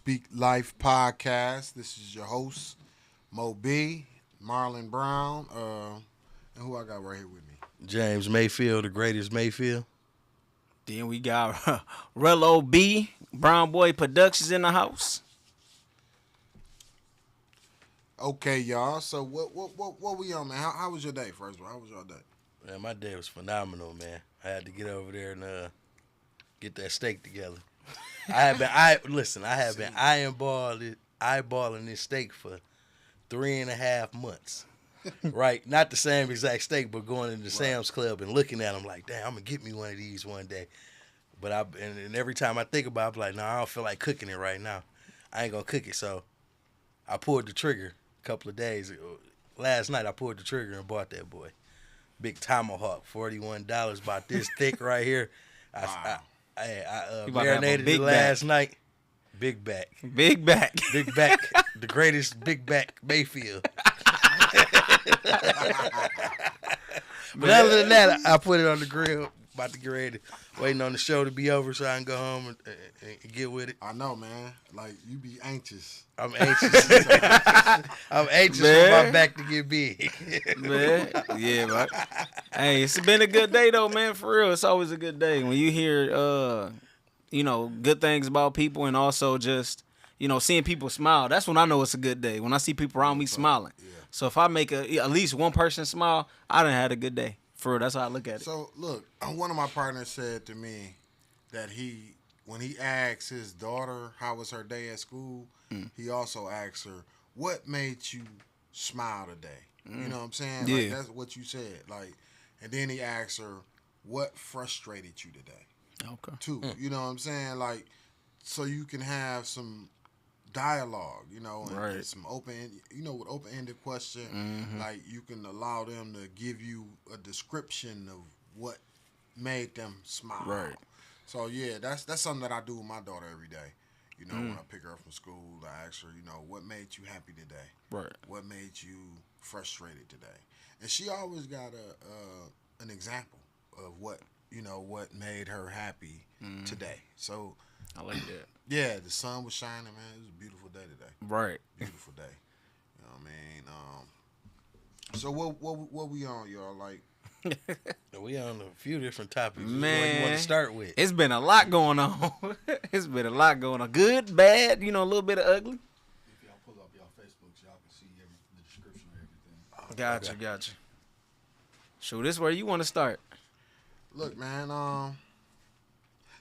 Speak Life podcast. This is your host, Mo B, Marlon Brown, and who I got right here with me? James Mayfield, the greatest Mayfield. Then we got Rello B, Brown Boy Productions in the house. Okay, y'all. So what we on, man? How was your day, first of all? How was your day? Man, my day was phenomenal, man. I had to get over there and get that steak together. I have been eyeballing this steak for 3.5 months. Right? Not the same exact steak, but going into Sam's Club and looking at them like, damn, I'm gonna get me one of these one day. But and every time I think about it, I'm like, no, I don't feel like cooking it right now. I ain't gonna cook it. So I pulled the trigger a couple of days ago. Last night I pulled the trigger and bought that boy. Big tomahawk, $41. About this thick right here. Wow. I marinated it last night. Big back. Big back. Big back. The greatest big back Mayfield. But other than that, I put it on the grill. About to get ready. Waiting on the show to be over so I can go home and get with it. I know, man. Like, you be anxious. I'm anxious. I'm anxious for my back to get big. Man. Yeah, man. Hey, it's been a good day, though, man. For real, it's always a good day. When you hear, good things about people and also just, seeing people smile, that's when I know it's a good day. When I see people around me smiling. Yeah. So if I make at least one person smile, I done had a good day. For real, that's how I look at it. So, look, one of my partners said to me that when he asked his daughter how was her day at school, he also asked her, what made you smile today? You know what I'm saying? Yeah. Like, that's what you said. Like, and then he asked her, what frustrated you today? Okay. Too. You know what I'm saying? Like, so you can have some dialogue, and right. some with open-ended question, like you can allow them to give you a description of what made them smile. Right. So yeah, that's something that I do with my daughter every day. When I pick her up from school, I ask her, what made you happy today? Right. What made you frustrated today? And she always got an example of what made her happy today. So I like that. yeah, the sun was shining, man. It was a beautiful day today. Right. Beautiful day. You know what I mean? So what we on, y'all? Like, We on a few different topics. Man, What you want to start with? It's been a lot going on. It's been a lot going on. Good, bad, a little bit of ugly. If y'all pull up y'all Facebooks, y'all can see the description of everything. Gotcha. So this where you want to start. look, man.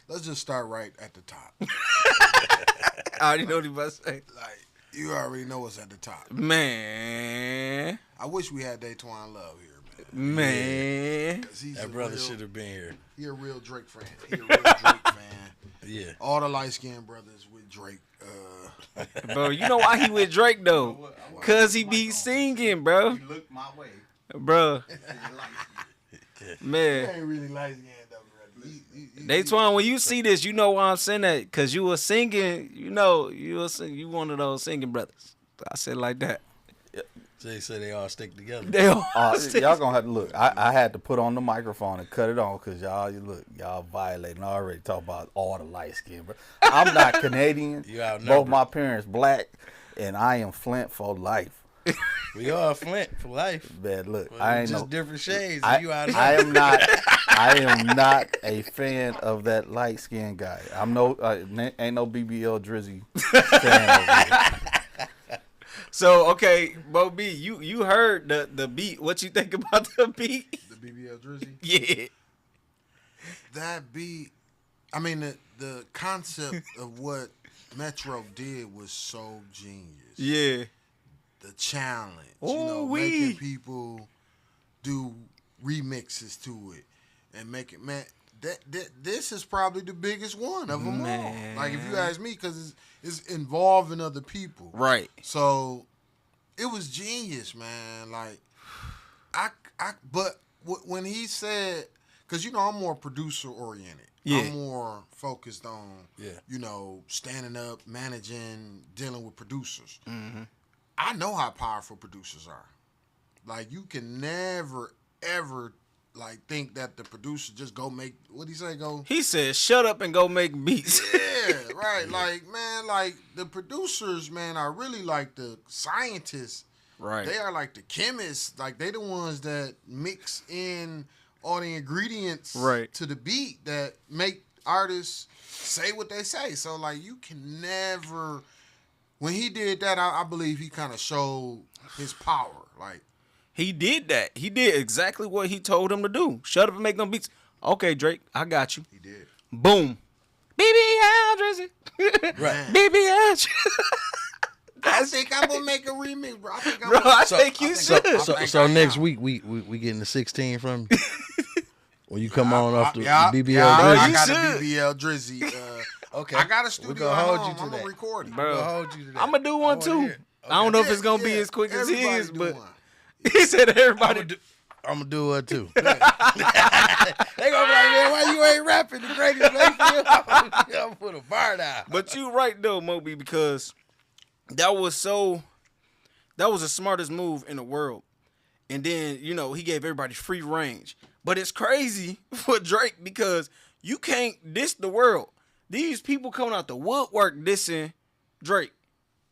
Let's just start right at the top. I already know what you about to say. Like, you already know what's at the top. Man. I wish we had Daytwan Love here, man. Man. 'Cause he's That brother should have been here. He a real Drake fan. He a real Drake fan. Yeah. All the light-skinned brothers with Drake. Bro, you know why he with Drake, though? Because he be singing, bro. He looked my way. Bro. He Man. ain't really light-skinned, though, brother. Daytwan, when you see this, you know why I'm saying that. Because you were singing, you one of those singing brothers. I said like that. So they say they all stick together. They all Y'all gonna have to look. I had to put on the microphone and cut it on because y'all violating already. Talk about all the light skin, bro. I'm not Canadian. You outnumbered. Both my parents black, and I am Flint for life. We all Flint for life. Man, look, Well, I ain't just no. different shades. I, You out I am not. I am not a fan of that light skinned guy. I'm ain't no BBL Drizzy fan over here. So, okay, Bo B, you heard the beat. What you think about the beat? The BBL Drizzy? Yeah. That beat, I mean, the concept of what Metro did was so genius. Yeah. The challenge, Ooh-wee. making people do remixes to it and make it, man. This is probably the biggest one of them all. Like, if you ask me, because it's involving other people. Right. So it was genius, man. Like, but when he said, because I'm more producer oriented. Yeah. I'm more focused on, Yeah. standing up, managing, dealing with producers. Mm-hmm. I know how powerful producers are. Like, you can never, ever like think that the producer just go make what he say go. He said, "Shut up and go make beats." Yeah, right. Like man, like the producers, man, are really like the scientists. Right. They are like the chemists. Like they the ones that mix in all the ingredients Right. to the beat that make artists say what they say. So like you can never. When he did that, I believe he kind of showed his power. Like He did that. He did exactly what he told him to do. Shut up and make them beats. Okay, Drake, I got you. he did. Boom. BBL Drizzy. Right. BBL. I think I'm gonna make a remix, bro. I think I'm Bro, gonna, I So- think you should. I So, think so I next am. week we getting the 16 from you. When you come on off the yeah, BBL. yeah, Bro, I you got should. a BBL Drizzy. Okay. I got a We studio gonna at hold home. you to I'm gonna that. record it. Bro. We'll hold you to that. I'm gonna do I one wanna too. hear it. I don't know if Yeah, it's gonna be yeah. as quick as Everybody his, do but one. he said everybody. I'm gonna do it too. They gonna be like, man, why you ain't rapping the greatest Mayfield? I'm gonna put a bar down. But you right though, Moby, because that was the smartest move in the world. And then, he gave everybody free range. But it's crazy for Drake because you can't diss the world. These people coming out the woodwork dissing Drake.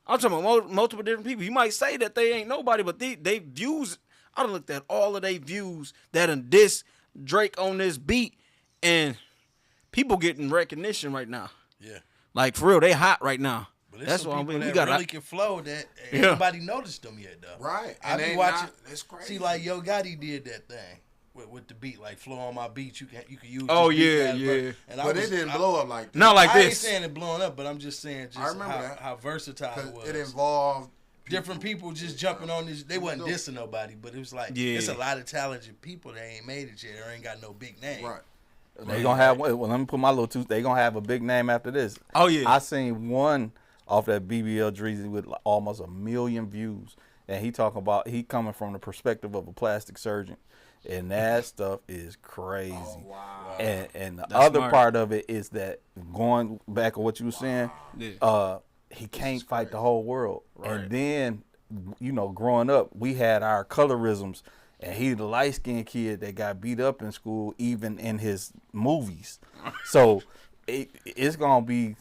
I'm talking about multiple different people. You might say that they ain't nobody, but they views. I done looked at all of they views that done diss Drake on this beat, and people getting recognition right now. Yeah. Like for real, they hot right now. But there's That's some what I people mean. that We got really can flow that Yeah. nobody noticed them yet though. Right. I And be they watching. not- it's crazy. See, like Yo Gotti did that thing with the beat, like flow on my beat. You can use. Oh, this beat yeah, as yeah. verse. And But it didn't blow up like that. Not like I ain't this. saying it blowing up, but I'm just saying I remember how, that. how versatile it 'Cause was. it involved Different people just jumping on this. They wasn't dope. dissing nobody, but it was like Yeah. it's a lot of talented people that ain't made it yet or ain't got no big name. Right. They gonna have one. Well, let me put my little two. They gonna have a big name after this. Oh, yeah. I seen one off that BBL Drizzy with like almost 1 million views, and he talking about he coming from the perspective of a plastic surgeon, and that stuff is crazy. Oh, wow. And the That's other smart. part of it is that going back on what you were saying, Yeah. he can't fight the whole world. Right. And then, growing up, we had our colorisms, and he the light skinned kid that got beat up in school, even in his movies. So it's gonna be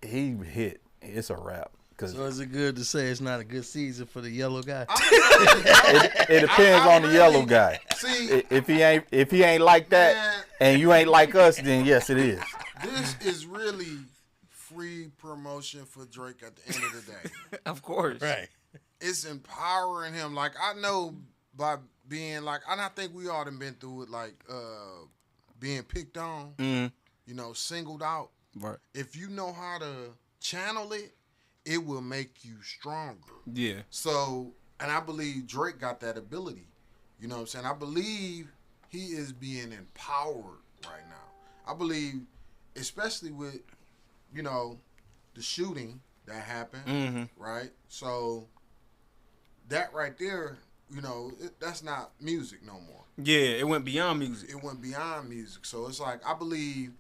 he hit. It's a wrap. Cause So is it good to say it's not a good season for the yellow guy? it depends on the yellow guy. See, If he ain't like that, Man. and you ain't like us, then yes, it is. this is really free promotion for Drake at the end of the day. Of course. Right. It's empowering him. Like I know by being like, and I think we all done been through it. Like being picked on, singled out. Right. If you know how to channel it, it will make you stronger. Yeah. So, and I believe Drake got that ability. You know what I'm saying? I believe he is being empowered right now. I believe, especially with, the shooting that happened, right? So, that right there, that's not music no more. Yeah, it went beyond music. It went beyond music. So, it's like, I believe,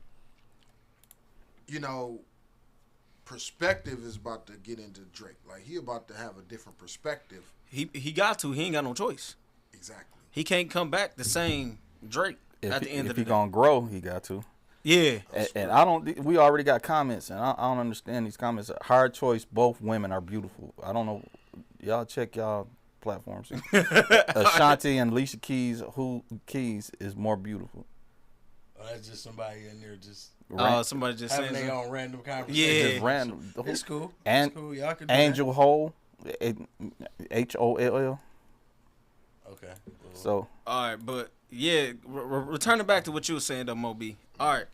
perspective is about to get into Drake. Like, he about to have a different perspective. He got to. He ain't got no choice. Exactly. He can't come back the same Drake at the end If of the he day. gonna grow, he got to. Yeah. And I don't. We already got comments, and I don't understand these comments. Hard choice. Both women are beautiful. I don't know. Y'all check y'all platforms. Ashanti and Alicia Keys. Who Keys is more beautiful? Oh, that's just somebody in there just Somebody just having saying their something. own random conversation. Yeah. Just random. It's cool. And It's cool. Y'all can do Angel Hole, HOLL. that. Okay. So All right, but yeah, returning back to what you were saying though, Moby. All right,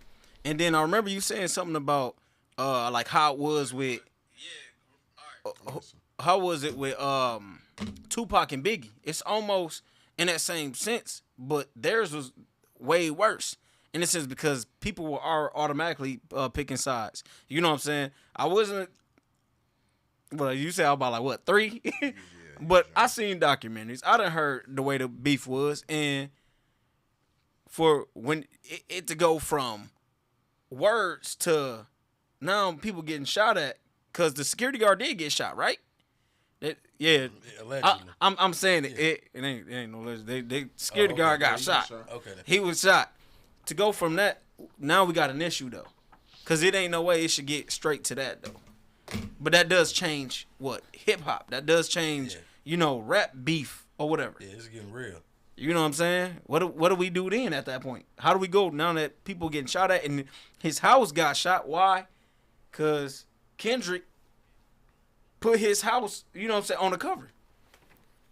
and then I remember you saying something about like how it was with how was it with Tupac and Biggie? It's almost in that same sense, but theirs was way worse in the sense because people were automatically picking sides. You know what I'm saying? I wasn't. Well, you said about like what 3? But I seen documentaries. I done heard the way the beef was, and for when it to go from words to now people getting shot at because the security guard did get shot, right? Yeah, Allegedly. I'm saying it ain't no legend. They security guard got shot. Okay. He was shot. To go from that, now we got an issue though, cause it ain't no way it should get straight to that though. But that does change what hip hop. That does change, rap beef or whatever. Yeah, it's getting real. You know what I'm saying? What do we do then at that point? How do we go now that people getting shot at and his house got shot? Why? Cause Kendrick put his house, on the cover.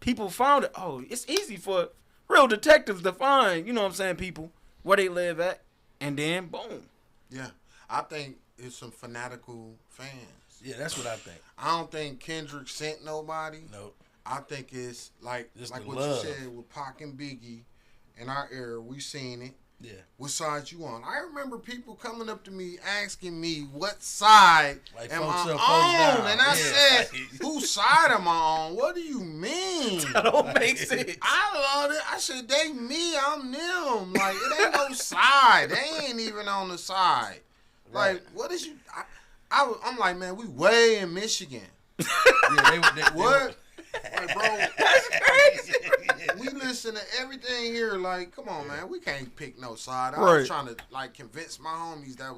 People found it. Oh, it's easy for real detectives to find, people where they live at, and then boom. Yeah, I think it's some fanatical fans. Yeah, that's what I think. I don't think Kendrick sent nobody. Nope. I think it's like Just what love. you said with Pac and Biggie. In our era, we seen it. Yeah. What side you on? I remember people coming up to me asking me what side Like am folks I up, folks down. on, and I Yeah. said, "Whose side am I on? What do you mean?" That don't make sense. I love it. I said, "They me, I'm them. Like it ain't no side. They ain't even on the side. Right. Like what is you? I'm like, man, we way in Michigan. Yeah, they What? Like, bro, That's crazy. we listen to everything here. Like, come on, man, we can't pick no side. I Right. was trying to convince my homies that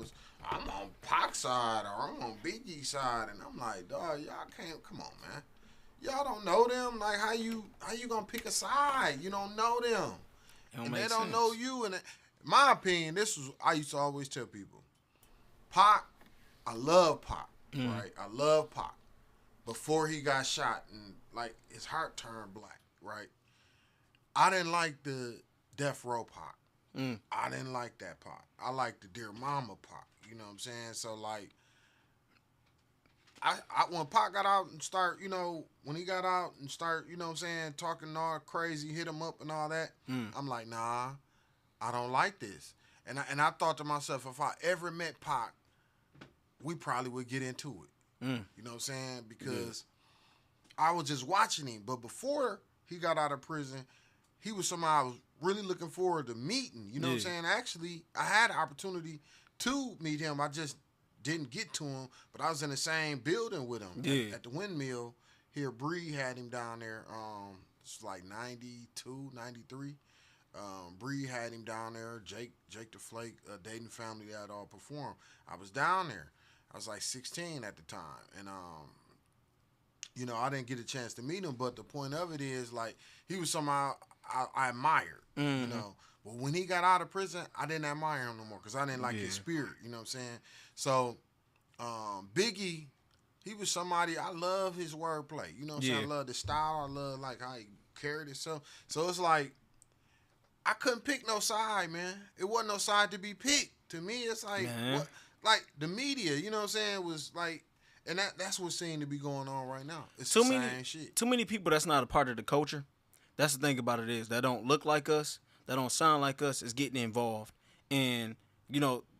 I'm on Pac side or I'm on Biggie side, and I'm like, dog, y'all can't. Come on, man, y'all don't know them. Like, how you gonna pick a side? You don't know them, and they don't know you. And my opinion, I used to always tell people, Pac, I love Pac, right? I love Pac. Before he got shot and his heart turned black, right? I didn't like the Death Row Pac. I didn't like that Pac. I liked the Dear Mama Pac. You know what I'm saying? So I when Pac got out and start, when he got out and start, talking all crazy, hit him up and all that, I'm like, nah, I don't like this. And I thought to myself, if I ever met Pac, we probably would get into it. You know what I'm saying? Because I was just watching him. But before he got out of prison, he was somebody I was really looking forward to meeting. You know what I'm saying? Actually, I had an opportunity to meet him. I just didn't get to him. But I was in the same building with him at the Windmill. Here, Bree had him down there. It's like 92, 93. Bree had him down there. Jake the Flake, Dayton family, that all performed. I was down there. I was like 16 at the time, and I didn't get a chance to meet him. But the point of it is, he was somebody I admired, But when he got out of prison, I didn't admire him no more because I didn't like his spirit. You know what I'm saying? So, Biggie, he was somebody I love his wordplay. You know what I'm saying? I love the style. I love how he carried himself. So it's I couldn't pick no side, man. It wasn't no side to be picked. To me, it's what. The media, you know what I'm saying, was and that's what seemed to be going on right now. It's the same shit. Too many people that's not a part of the culture. That's the thing about it is that don't look like us, that don't sound like us, is getting involved, and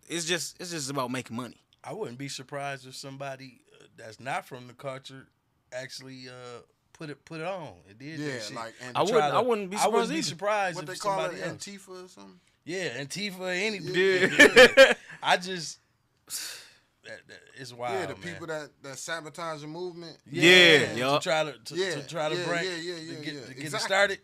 it's just about making money. I wouldn't be surprised if somebody that's not from the culture actually put it on. It did. Yeah, that shit. I wouldn't be surprised. I wouldn't be either. surprised What if they call it, somebody else. Antifa or something? Yeah, Antifa, anybody. Yeah. I just, it's wild. Yeah, the people that sabotage the movement. Yeah. To try to bring, to get it started.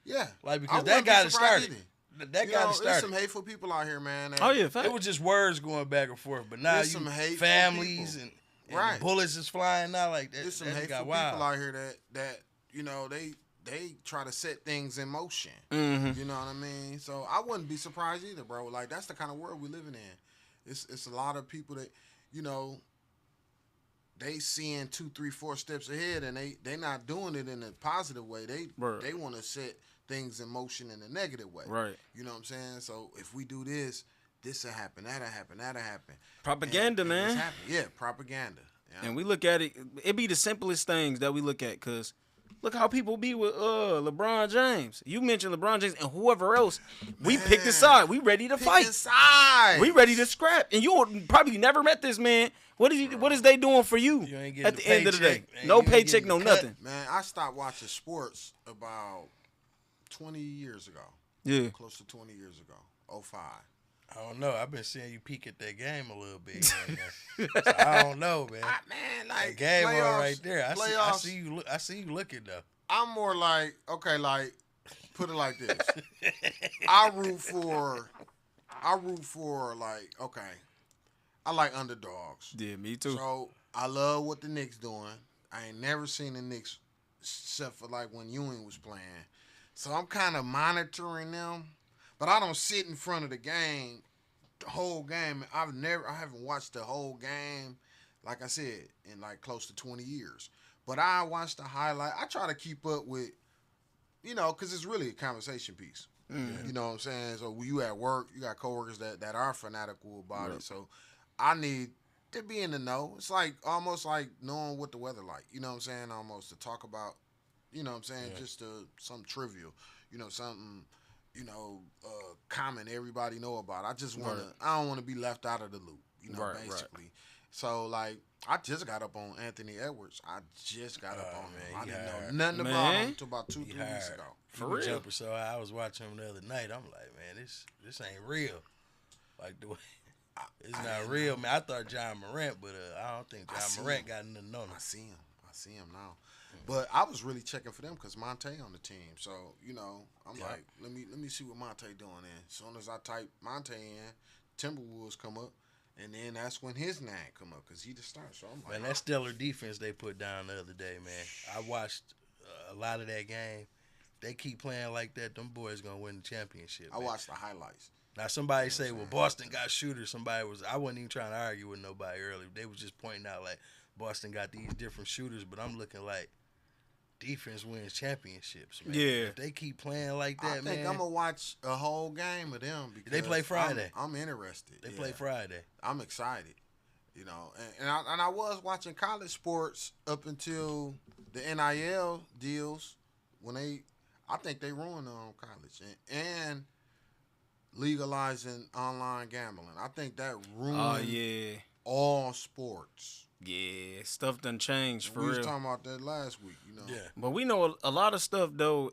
Yeah, because that got it started. That got it There's started. some hateful people out here, man. It was just words going back and forth, but now There's some hateful families people. and bullets is flying now like that. There's some that hateful got people wild. out here that they try to set things in motion. Mm-hmm. You know what I mean? So I wouldn't be surprised either, bro. That's the kind of world we living in. It's a lot of people that, they seeing 2, 3, 4 steps ahead, and they not doing it in a positive way. They want to set things in motion in a negative way. Right. You know what I'm saying? So if we do this will happen, that'll happen, that'll happen. Propaganda, and man. it's happening. Yeah, propaganda. Yeah. And we look at it be the simplest things that we look at, because look how people be with LeBron James. You mentioned LeBron James and whoever else. We picked a side. We ready to fight. Sides. We ready to scrap. And you probably never met this man. What is they doing for you, You ain't getting at the end of the day? paycheck, man. No You ain't paycheck, getting no cut. nothing. Man, I stopped watching sports about 20 years ago. Yeah. Close to 20 years ago. 05. I don't know. I've been seeing you peek at that game a little bit. So I don't know, man. Man, like That game playoffs, on right there. I playoffs, see you. I see you looking though. I'm more like, okay, like, put it like this. I root for like, okay, I like underdogs. Yeah, me too. So I love what the Knicks doing. I ain't never seen the Knicks except for like when Ewing was playing. So I'm kind of monitoring them, but I don't sit in front of the game, the whole game. I haven't watched the whole game, like I said, in like close to 20 years. But I watch the highlight. I try to keep up with, because it's really a conversation piece. You know what I'm saying? So when you at work, you got coworkers that are fanatical about it. So I need to be in the know. It's like almost like knowing what the weather like. You know what I'm saying? Almost to talk about, you know what I'm saying? Yeah. Just something trivial. Something, common everybody know about. I just want to, I don't want to be left out of the loop, basically. Right. So, like, I just got up on Anthony Edwards. I just got up on him. I didn't know nothing about him until about 2-3 weeks ago. For real? Jumper, so I was watching him the other night. I'm like, man, this ain't real. Like, the way it's not real, man. I thought John Morant, but I don't think John Morant got nothing on him. I see him now. But I was really checking for them because Monte on the team. So, I'm like, let me see what Monte doing then. As soon as I type Monte in, Timberwolves come up. And then that's when his name come up because he the star. So I'm like, man, that stellar defense they put down the other day, man. I watched a lot of that game. If they keep playing like that, them boys going to win the championship. I watched the highlights. Now, somebody say, well, Boston got shooters. I wasn't even trying to argue with nobody earlier. They was just pointing out, like, Boston got these different shooters, but I'm looking like defense wins championships, man. Yeah. If they keep playing like that, man. I think I'm going to watch a whole game of them because they play Friday. I'm interested. They play Friday. I'm excited, And I was watching college sports up until the NIL deals when I think they ruined on college and legalizing online gambling. I think that ruined all sports. Yeah, stuff done changed for real. We was talking about that last week, Yeah. But we know a lot of stuff, though.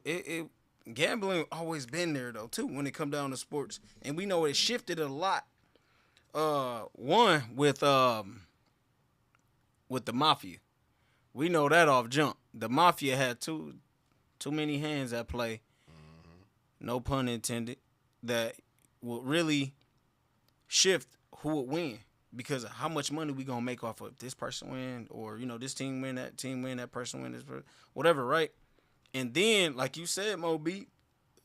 Gambling always been there, though, too, when it come down to sports. And we know it shifted a lot. One, with the Mafia. We know that off jump. The Mafia had too many hands at play. Mm-hmm. No pun intended. That will really shift who would win. Because of how much money we gonna make off of this person win, or this team win, that person win, this person, whatever, right? And then, like you said, Mo B,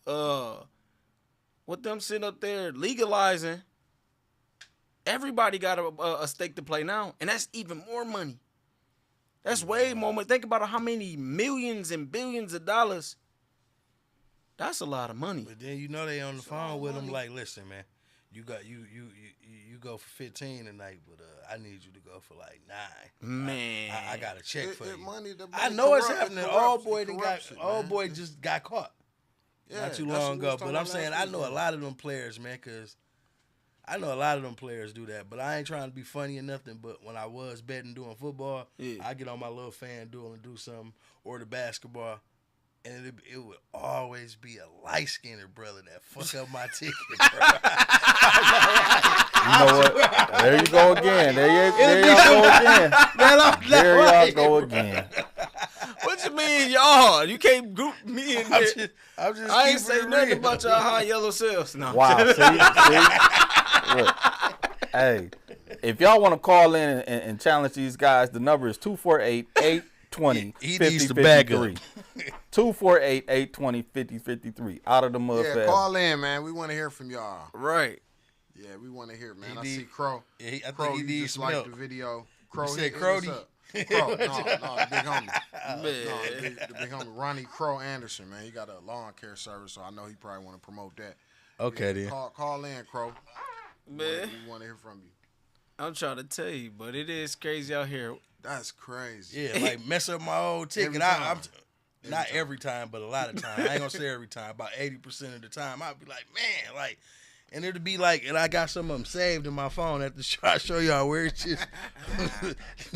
with them sitting up there legalizing, everybody got a stake to play now, and that's even more money. That's way more money. Think about how many millions and billions of dollars. That's a lot of money. But then they on the phone with them like, listen, man. You go for 15 tonight, but I need you to go for like 9. Man, I got a check for you. Money I know it's happening. Old boy just got caught not too long ago. But I'm saying I know a lot of them players, man, because I know a lot of them players do that. But I ain't trying to be funny or nothing. But when I was betting doing football, I get on my little FanDuel and do something, or the basketball. And it would always be a light-skinned brother that fuck up my ticket, bro. You know what? There you go again. There y'all go again. There y'all go again. What you mean, y'all? You can't group me in there. I ain't say nothing about y'all high yellow cells. No. Wow. See? Look. Hey, if y'all want to call in and challenge these guys, the number is 248-820-5053. He needs to back up. 248-820-5053. Out of the mud forever. Call in, man. We want to hear from y'all. Right. Yeah, we want to hear, man. I see Crow. Yeah, I Crow, think he needs some like help. the video. Crow, you said Crowdy? Crow, no, the big homie. Man. The big homie, Ronnie Crow Anderson, man. He got a lawn care service, so I know he probably want to promote that. Okay, then. Call in, Crow. Man. We want to hear from you. I'm trying to tell you, but it is crazy out here. That's crazy. Yeah, like mess up my old ticket. Not every time, but a lot of time. I ain't gonna say every time. About 80% of the time, I'd be like, man, like, and it'd be like, and I got some of them saved in my phone at the show. I show y'all where it's just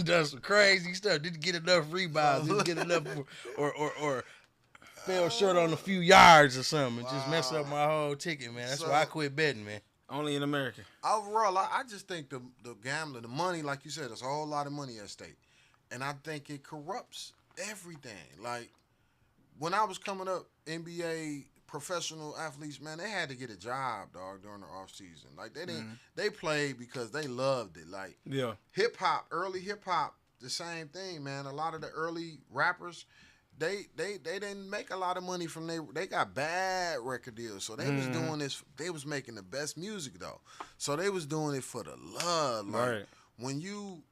done some crazy stuff. Didn't get enough rebounds. Didn't get enough, or fell short on a few yards or something. And just mess up my whole ticket, man. That's why I quit betting, man. Only in America. Overall, I just think the gambling, the money, like you said, there's a whole lot of money at stake, and I think it corrupts everything. Like when I was coming up, NBA professional athletes, man, they had to get a job, dog, during the off season. Like they didn't, they played because they loved it. Like Yeah. hip hop, early hip hop, the same thing, man. A lot of the early rappers, they didn't make a lot of money from they got bad record deals. So they was doing this, they was making the best music though. So they was doing it for the love. Like Right. when you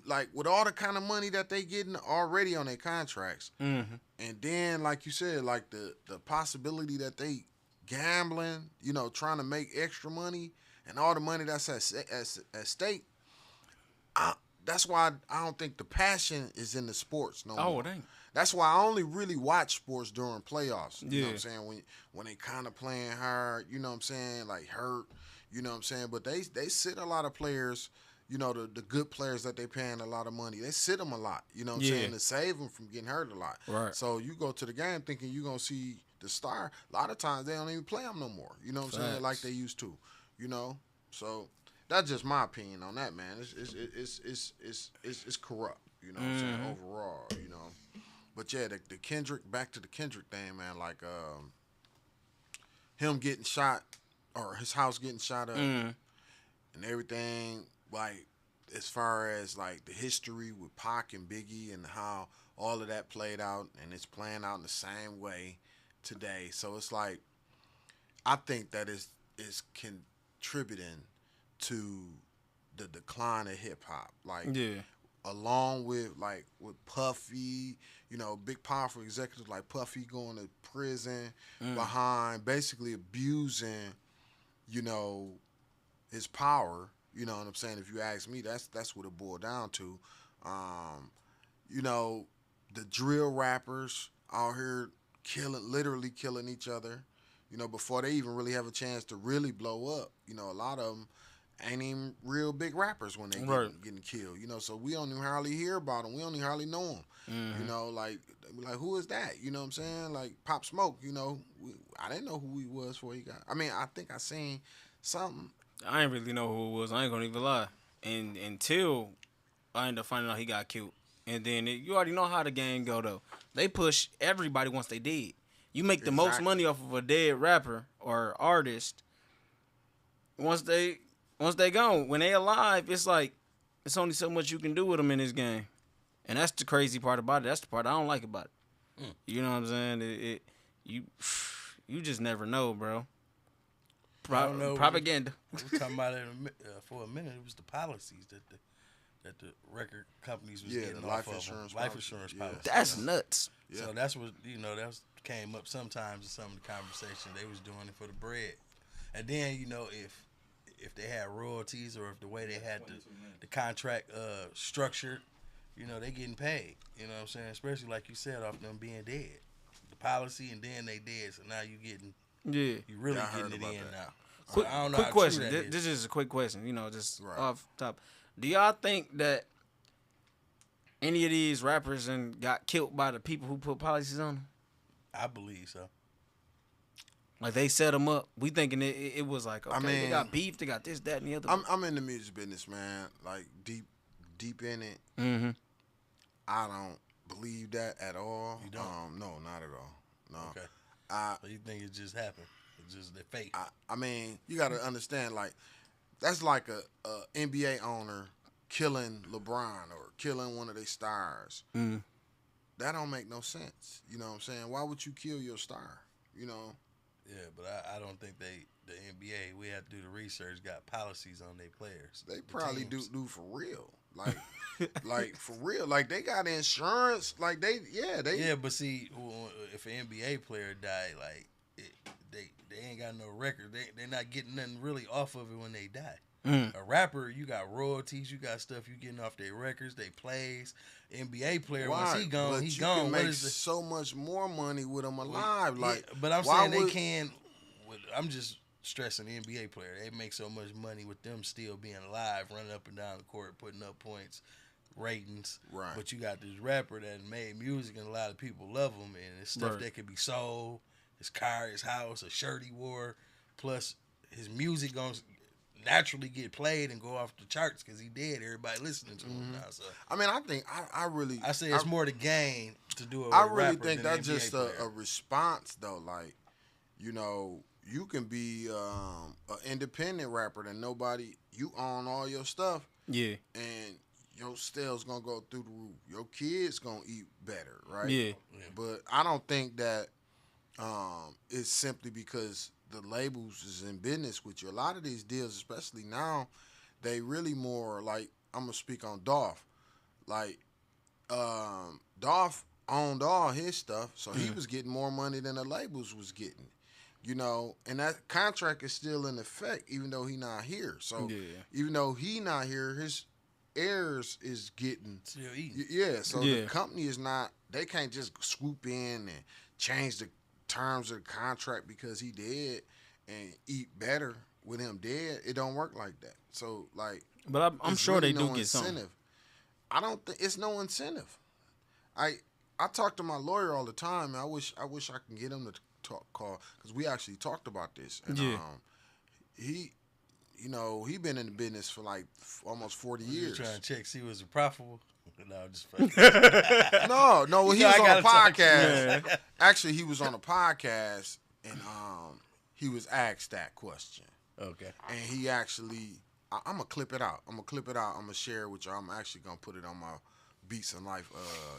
like with all the kind of money that they getting already on their contracts, and then like you said, like the possibility that they gambling, you know, trying to make extra money and all the money that's at stake. That's why I don't think the passion is in the sports no more. Oh, it ain't. That's why I only really watch sports during playoffs. You know what I'm Yeah. saying? When they kind of playing hard, you know what I'm saying? Like hurt, you know what I'm saying? But they sit a lot of players, you know, the good players that they paying a lot of money. They sit them a lot, you know what I'm Yeah. saying? To save them from getting hurt a lot. Right. So you go to the game thinking you're going to see the star. A lot of times they don't even play them no more. You know what I'm saying? Facts. Like they used to, you know? So that's just my opinion on that, man. It's corrupt, you know what I'm saying, overall, you know. But yeah, the Kendrick, back to the Kendrick thing, man, like him getting shot or his house getting shot up and everything, like as far as like the history with Pac and Biggie and how all of that played out, and it's playing out in the same way today. So it's like I think that is contributing to the decline of hip hop. Like Yeah. along with like with Puffy, you know, big powerful executives like Puffy going to prison behind basically abusing, you know, his power. You know what I'm saying? If you ask me, that's what it boiled down to. You know, the drill rappers out here literally killing each other. You know, before they even really have a chance to really blow up. You know, a lot of them ain't even real big rappers when they getting killed. You know, so we don't even hardly hear about them. We don't even hardly know them. You know, like who is that? You know what I'm saying? Like Pop Smoke. You know, I didn't know who he was before he got. I mean, I think I seen something. I didn't really know who it was. I ain't gonna even lie. And until I ended up finding out he got killed. And then you already know how the game go though. They push everybody once they dead. You make the most money off of a dead rapper or artist once they gone. When they alive, it's like it's only so much you can do with them in this game. And that's the crazy part about it. That's the part I don't like about it. You know what I'm saying? You just never know, bro. I don't know. Propaganda. We were talking about it for a minute. It was the policies that the record companies was getting the off life of insurance life policy. insurance Yeah. policies. That's nuts. Yeah. So that's what that came up sometimes in some of the conversation. They was doing it for the bread, and then if they had royalties or if the way they had the contract structured, they getting paid. You know what I'm saying? Especially like you said, off them being dead, the policy, and then they dead. So now you getting you really Yeah, I heard getting it about in that. now. So Quick, I don't know quick how question. true that This is a quick question. Just Right. off top. Do y'all think that any of these rappers got killed by the people who put policies on them? I believe so. Like they set them up. We thinking it was like, okay, they mean, got beef, they got this, that, and the other. I'm in the music business, man. Like deep in it. Mm-hmm. I don't believe that at all. You don't? No, not at all. No. Okay. I So you think it just happened? It's just the fate. I mean, you got to understand, like that's like a NBA owner killing LeBron or killing one of their stars. Mm-hmm. That don't make no sense. You know what I'm saying? Why would you kill your star? You know. Yeah, but I don't think the NBA, we have to do the research, got policies on their players. They The probably teams. do for real. Like like for real. Like they got insurance. Like they. Yeah, but see, if an NBA player died, like they ain't got no record. They're not getting nothing really off of it when they die. A rapper, you got royalties, you got stuff you getting off their records, they plays. NBA player, once he gone, but he you gone. can What make is the so much more money with them alive. Like, yeah, but I'm why saying they would- can. I'm just stressing the NBA player. They make so much money with them still being alive, running up and down the court, putting up points, ratings. Right. But you got this rapper that made music and a lot of people love him, and it's stuff Right. that could be sold. His car, his house, a shirt he wore, plus his music naturally get played and go off the charts because he dead. Everybody listening to him now. So I mean, I think I say it's more the game to do it. I with a really rapper think than that's an NBA just player. a response though. Like, you know, you can be an independent rapper that nobody, you own all your stuff, Yeah. and your sales gonna go through the roof. Your kids gonna eat better, right? Yeah. But I don't think that it's simply because the labels is in business with you. A lot of these deals, especially now, they really more like, I'm gonna speak on Dolph. Like, Dolph owned all his stuff, so he was getting more money than the labels was getting. You know, and that contract is still in effect, even though he not here. So even though he not here, his heirs is getting Still eating. yeah. So the company is not. They can't just swoop in and change the terms of the contract because he dead and eat better with him dead. It don't work like that. So like, But I'm it's sure really they do no get something. incentive. I don't think it's no incentive. I talk to my lawyer all the time. And I wish I can get him to call because we actually talked about this. And, he, you know, he been in the business for like almost 40 years. Trying to check see was it profitable. No, I'm just fucking. No, he know, was I on a gotta talk to podcast. Actually, he was on a podcast and he was asked that question. Okay. And he actually, I'm gonna clip it out. I'm gonna share it with y'all. I'm actually gonna put it on my Beats and Life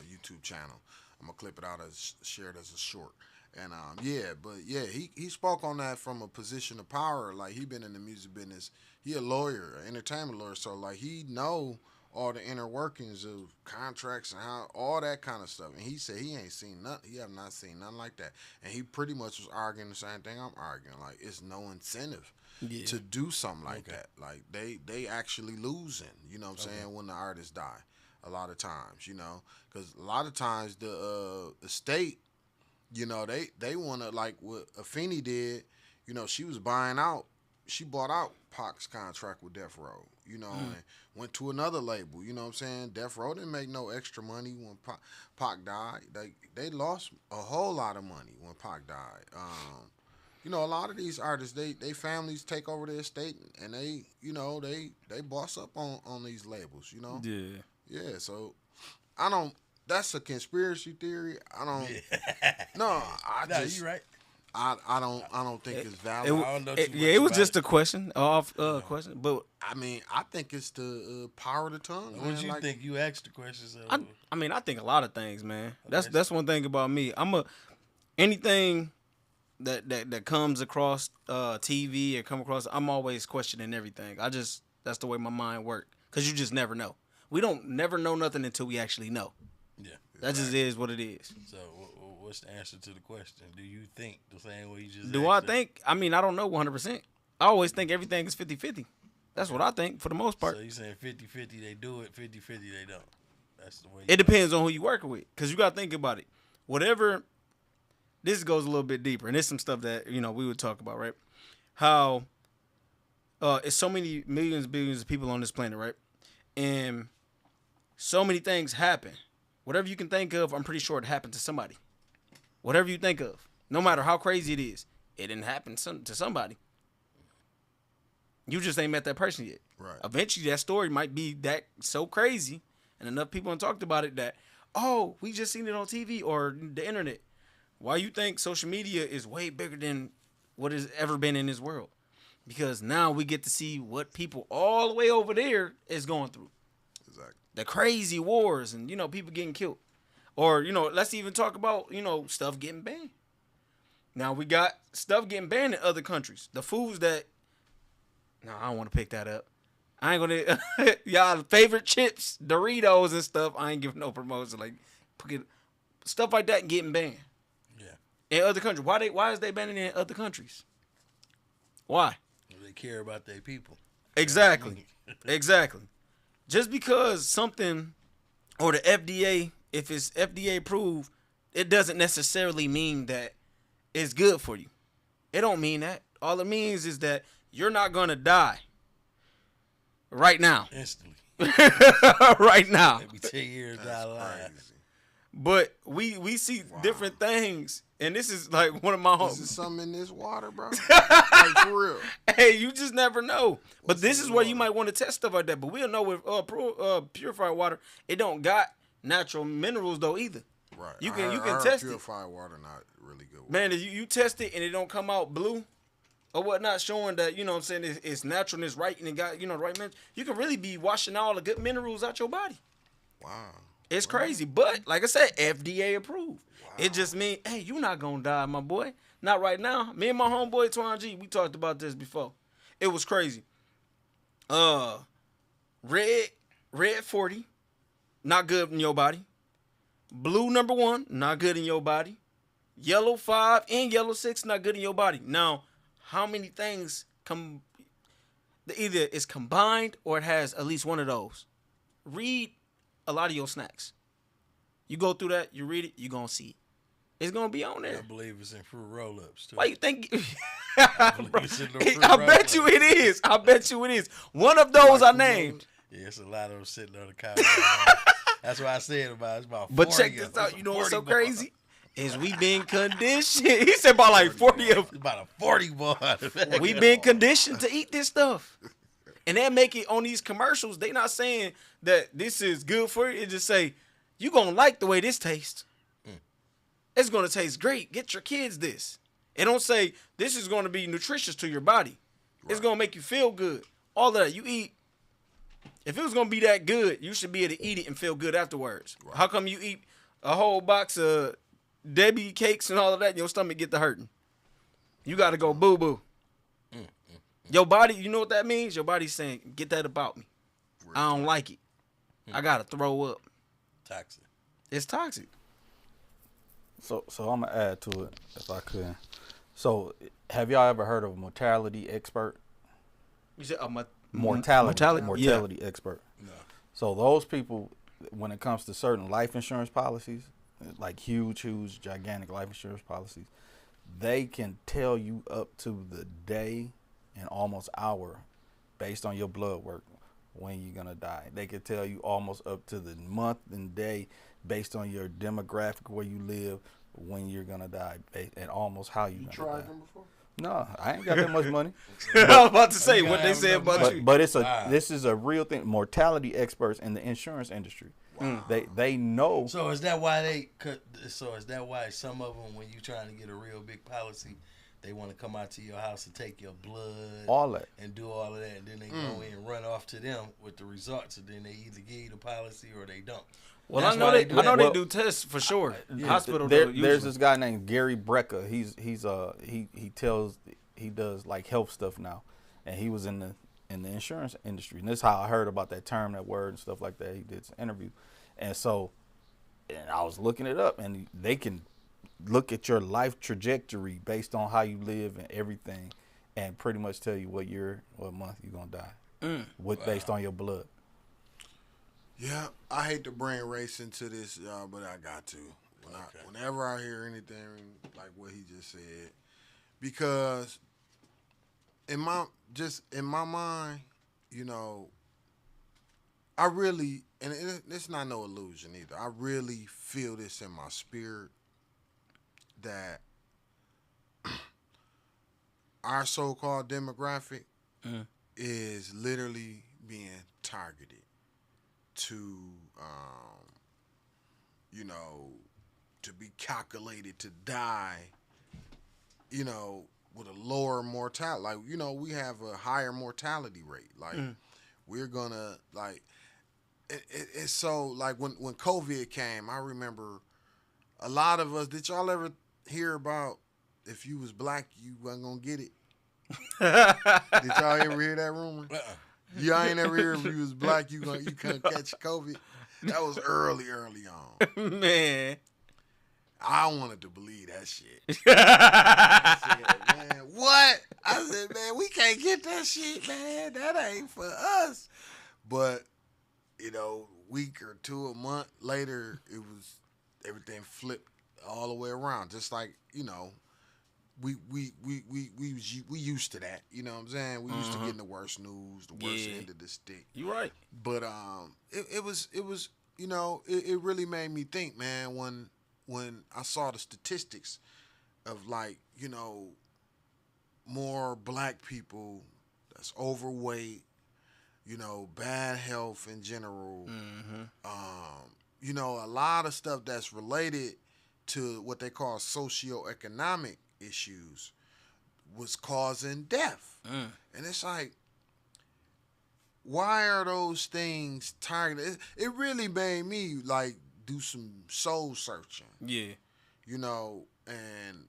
YouTube channel. I'm gonna clip it out as share it as a short. And he spoke on that from a position of power. Like, he been in the music business. He a lawyer, an entertainment lawyer. So like, he know all the inner workings of contracts and how all that kind of stuff. And he said he ain't seen nothing. He have not seen nothing like that. And he pretty much was arguing the same thing I'm arguing. Like, it's no incentive to do something like that. Like, they actually losing. You know what I'm saying? When the artists die, a lot of times. You know, because a lot of times the estate, you know, they want to, like what Afeni did, you know, she was buying out. She bought out Pac's contract with Death Row, you know, and went to another label, you know what I'm saying? Death Row didn't make no extra money when Pac died. They lost a whole lot of money when Pac died. You know, a lot of these artists, they families take over their estate and they, you know, they boss up on these labels, you know? Yeah. Yeah, so I don't. That's a conspiracy theory. I don't. No, You right. I don't think it's valid. It was just a question, question. But I mean, I think it's the power of the tongue. What you think? You asked the questions. I mean, I think a lot of things, man. That's one thing about me. Anything that comes across TV or come across, I'm always questioning everything. That's the way my mind works. Cause you just never know. We don't never know nothing until we actually know. Yeah. That just is what it is. So, what's the answer to the question? Do you think the same way you just Do I think? I mean, I don't know 100%. I always think everything is 50-50. That's what I think for the most part. So, you saying 50-50 they do it, 50-50 they don't. That's the way. It depends on who you working with. Because you got to think about it. Whatever, this goes a little bit deeper. And there's some stuff that, you know, we would talk about, right? How it's so many millions, billions of people on this planet, right? And so many things happen. Whatever you can think of, I'm pretty sure it happened to somebody. Whatever you think of, no matter how crazy it is, it didn't happen to somebody. You just ain't met that person yet. Right. Eventually, that story might be that so crazy, and enough people have talked about it that, oh, we just seen it on TV or the internet. Why you think social media is way bigger than what has ever been in this world? Because now we get to see what people all the way over there is going through. Exactly. The crazy wars and, you know, people getting killed. Or, you know, let's even talk about, you know, stuff getting banned. Now, we got stuff getting banned in other countries. The foods that... No, I don't want to pick that up. I ain't going to... Y'all favorite chips, Doritos and stuff, I ain't giving no promotion. Like, stuff like that getting banned. Yeah. In other countries. Why is they banning it in other countries? Why? They care about their people. Exactly. Exactly. Just because something, or the FDA, if it's FDA approved, it doesn't necessarily mean that it's good for you. It don't mean that. All it means is that you're not going to die right now. Instantly. Right now. Maybe 10 years down the line. Crazy. But we see different things, and this is like one of my homes. Is there something in this water, bro? Like, for real. Hey, you just never know. But What's this in is the where you water? might want to test stuff like that. But we'll know with purified water, it don't got natural minerals though either. Right. You I can heard test it. purified water not really good. Man, if you test it and it don't come out blue or whatnot, showing that, you know what I'm saying, it's natural and it's right and it got, you know, the right minerals, you can really be washing all the good minerals out your body. Wow. It's crazy. But, like I said, FDA approved. It just means, hey, you're not going to die, my boy. Not right now. Me and my homeboy, Twan G, we talked about this before. It was crazy. Red 40, not good in your body. Blue number 1, not good in your body. Yellow 5 and yellow 6, not good in your body. Now, how many things either it's combined or it has at least one of those? Read a lot of your snacks. You go through that, you read it, you're going to see it. It's going to be on there. I believe it's in fruit roll-ups, too. Why you think? believe it's in the fruit I bet you it is. I bet you it is. One of those I named. Yeah, it's a lot of them sitting on the couch. That's what I said about it. It's about 40 But check this of them. out. You know what's so 40 bars. crazy? Is we been conditioned. He said about like 40 of It's about a 40 bar. we been conditioned to eat this stuff. And they make it on these commercials. They not saying that this is good for you. It just say, you going to like the way this tastes. It's going to taste great. Get your kids this. It don't say this is going to be nutritious to your body. It's going to make you feel good. All of that. You eat. If it was going to be that good, you should be able to eat it and feel good afterwards. Right. How come you eat a whole box of Debbie cakes and all of that and your stomach get to hurting? You got to go boo-boo. Your body, you know what that means? Your body's saying, get that about me. I don't like it. I got to throw up. Toxic. It's toxic. So I'm gonna add to it if I could. So have y'all ever heard of a mortality expert? You said mortality expert. No. So those people, when it comes to certain life insurance policies, like huge, gigantic life insurance policies, they can tell you up to the day and almost hour based on your blood work when you're gonna die. They can tell you almost up to the month and day based on your demographic, where you live, when you're gonna die, and almost how you're gonna Tried die. them before? No, I ain't got that much money. I was about to say what they said about you. But this is a real thing. Mortality experts in the insurance industry. Wow. They know. So is that why some of them, when you trying to get a real big policy, they want to come out to your house and take your blood, all that, and do all of that, and then they go in and run off to them with the results, and then they either give you the policy or they don't. Well, That's I know why they do tests for sure. Hospital. There's this guy named Gary Brecka. He does like health stuff now, and he was in the insurance industry. And this is how I heard about that term, that word, and stuff like that. He did some interview, and I was looking it up, and they can look at your life trajectory based on how you live and everything, and pretty much tell you what month you're gonna die, based on your blood. Yeah, I hate to bring race into this, but I got to. Whenever I hear anything like what he just said, because in my mind, you know, I really, and it's not no illusion either. I really feel this in my spirit that our so-called demographic is literally being targeted to, you know, to be calculated to die, you know, with a lower mortality. Like, you know, we have a higher mortality rate. Like, we're gonna, like, it's so, like, when COVID came, I remember a lot of us, did y'all ever hear about if you was black, you wasn't gonna get it? Did y'all ever hear that rumor? Y'all ain't ever hear if you was black, you couldn't catch COVID? That was early on. Man. I wanted to believe that shit. I said, man, what? I said, man, we can't get that shit, man. That ain't for us. But, you know, a week or two, a month later, everything flipped all the way around. Just like, you know, we used to that. You know what I'm saying? We used to getting the worst news, the worst end of the stick. You right. But it was you know, it really made me think, man, when I saw the statistics of, like, you know, more black people that's overweight, you know, bad health in general. You know, a lot of stuff that's related to what they call socioeconomic issues was causing death. And it's like, why are those things targeted? It really made me, like, do some soul searching. Yeah. You know, and,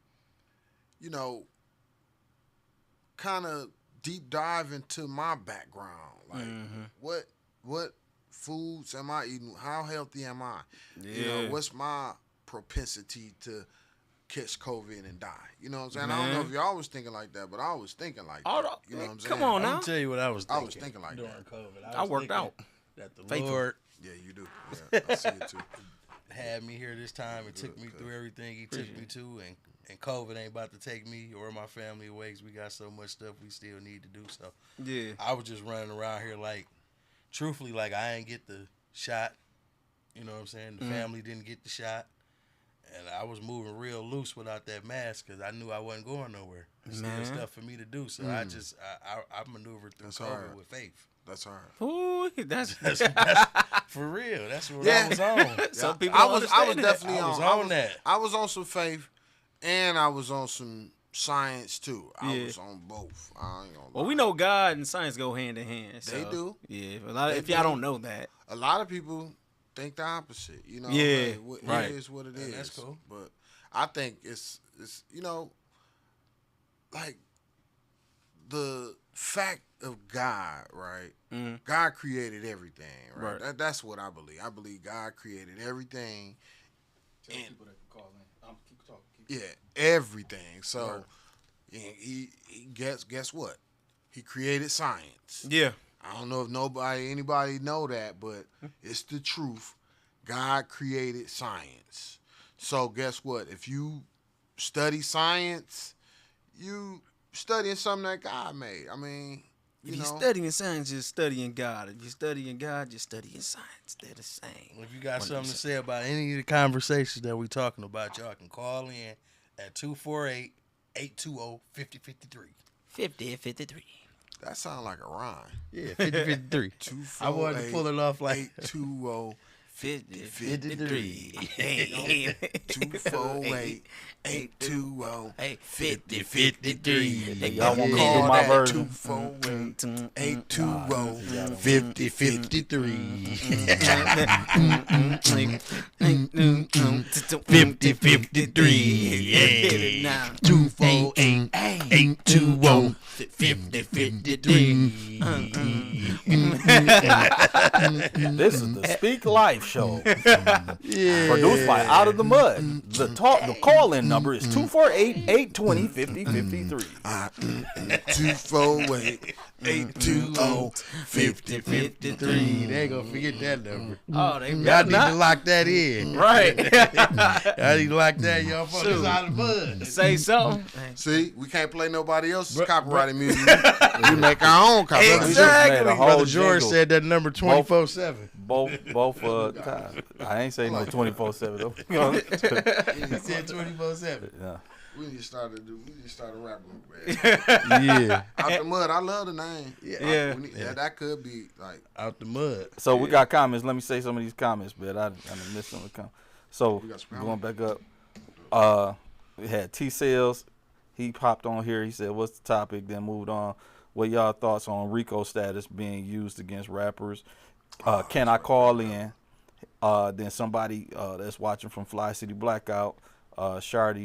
you know, kind of deep dive into my background. Like, what foods am I eating? How healthy am I? You know, what's my propensity to catch COVID and die? You know what I'm saying? I don't know if y'all was thinking like that, but I was thinking like that. You know what I'm saying? Come on I'm now. gonna tell you what I was thinking. I was thinking like during that. COVID. I worked out. That the Faithful. Lord Yeah, you do. Yeah, I see it too. had me here this time and took me through everything he took me to, and COVID ain't about to take me or my family away because we got so much stuff we still need to do. So Yeah. I was just running around here like, truthfully, like I ain't get the shot. You know what I'm saying? The family didn't get the shot. And I was moving real loose without that mask because I knew I wasn't going nowhere. There's still stuff for me to do. So I maneuvered through That's COVID hard. with faith. That's hard. Ooh, that's That's for real. That's what I was on. some people. I don't was understand definitely I was on on that. I was on some faith, and I was on some science too. I Yeah. was on both. I ain't gonna Well, lie. we know God and science go hand in hand. So, They do. Yeah. A lot They if y'all do. don't know that. A lot of people think the opposite. You know, Yeah, hey, right. It is what it is. And that's cool. But I think it's you know, like the fact of God, right? God created everything, right? Right. That's what I believe. I believe God created everything. Tell And- people that can call in. Keep talking. Yeah, everything. So he guess what? He created science. Yeah. I don't know if anybody know that, but it's the truth. God created science. So guess what? If you study science, you studying something that God made. I mean, If you you're know, studying science, you're studying God. If you're studying God, you're studying science. They're the same. If you got something to say about any of the conversations that we talking about, y'all can call in at 248-820-5053. 50-53. that sounds like a rhyme. Yeah, 5053. I wanted to pull it off like 820 53. 248 820 50-53. Y'all want me to Call do my that version? 248 820 50-53. Now. 248 820 This is the Speak Life show. Produced by Out of the Mud. The call-in number is 248-820-5053. 248 820 5053. They ain't gonna forget that number. Oh, they Y'all need to lock that in. right. Y'all need to lock that in. Y'all fuckers Shoot. out of the mud. Say something. See, we can't play nobody else's copyrighted music. We make our own copyrighted music. Exactly. Made a whole Brother George jingle. said that number 24/7. Both God, I ain't saying no 24/7 though. You know? He said 24/7. Yeah. We need to start a rap group, man. Yeah. Out the Mud, I love the name. Yeah. That could be like Out the mud. So we got comments. Let me say some of these comments, but I done missed some of the comments. So got some going back up, we had T Sales. He popped on here. He said, "What's the topic?" Then moved on. What y'all thoughts on RICO status being used against rappers? Can I call in? Then somebody that's watching from Fli CityBlackout, Shard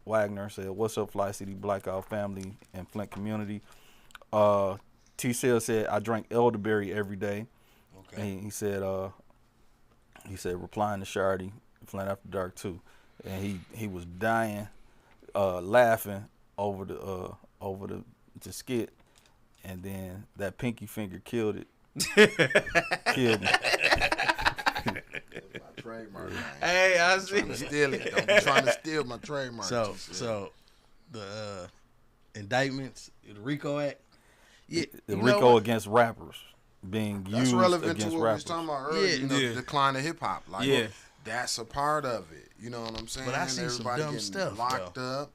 Wagner said, "What's up, Fli CityBlackout family and Flint community?" T Sales said, "I drink elderberry every day." Okay. And he said replying to Shardy, Flint After Dark too, and he was dying, laughing over the skit, and then that pinky finger killed it. Killed me. my trademark. Man. Hey, I Trying see. to steal it. Don't be trying to steal my trademark. So the indictments, the RICO Act. Yeah, The you know RICO what? against rappers. being That's used relevant to against what we was rappers. talking about earlier. You know, Yeah. the decline of hip hop. Like, Yeah. that's a part of it. You know what I'm saying? But I see some dumb getting stuff, locked up.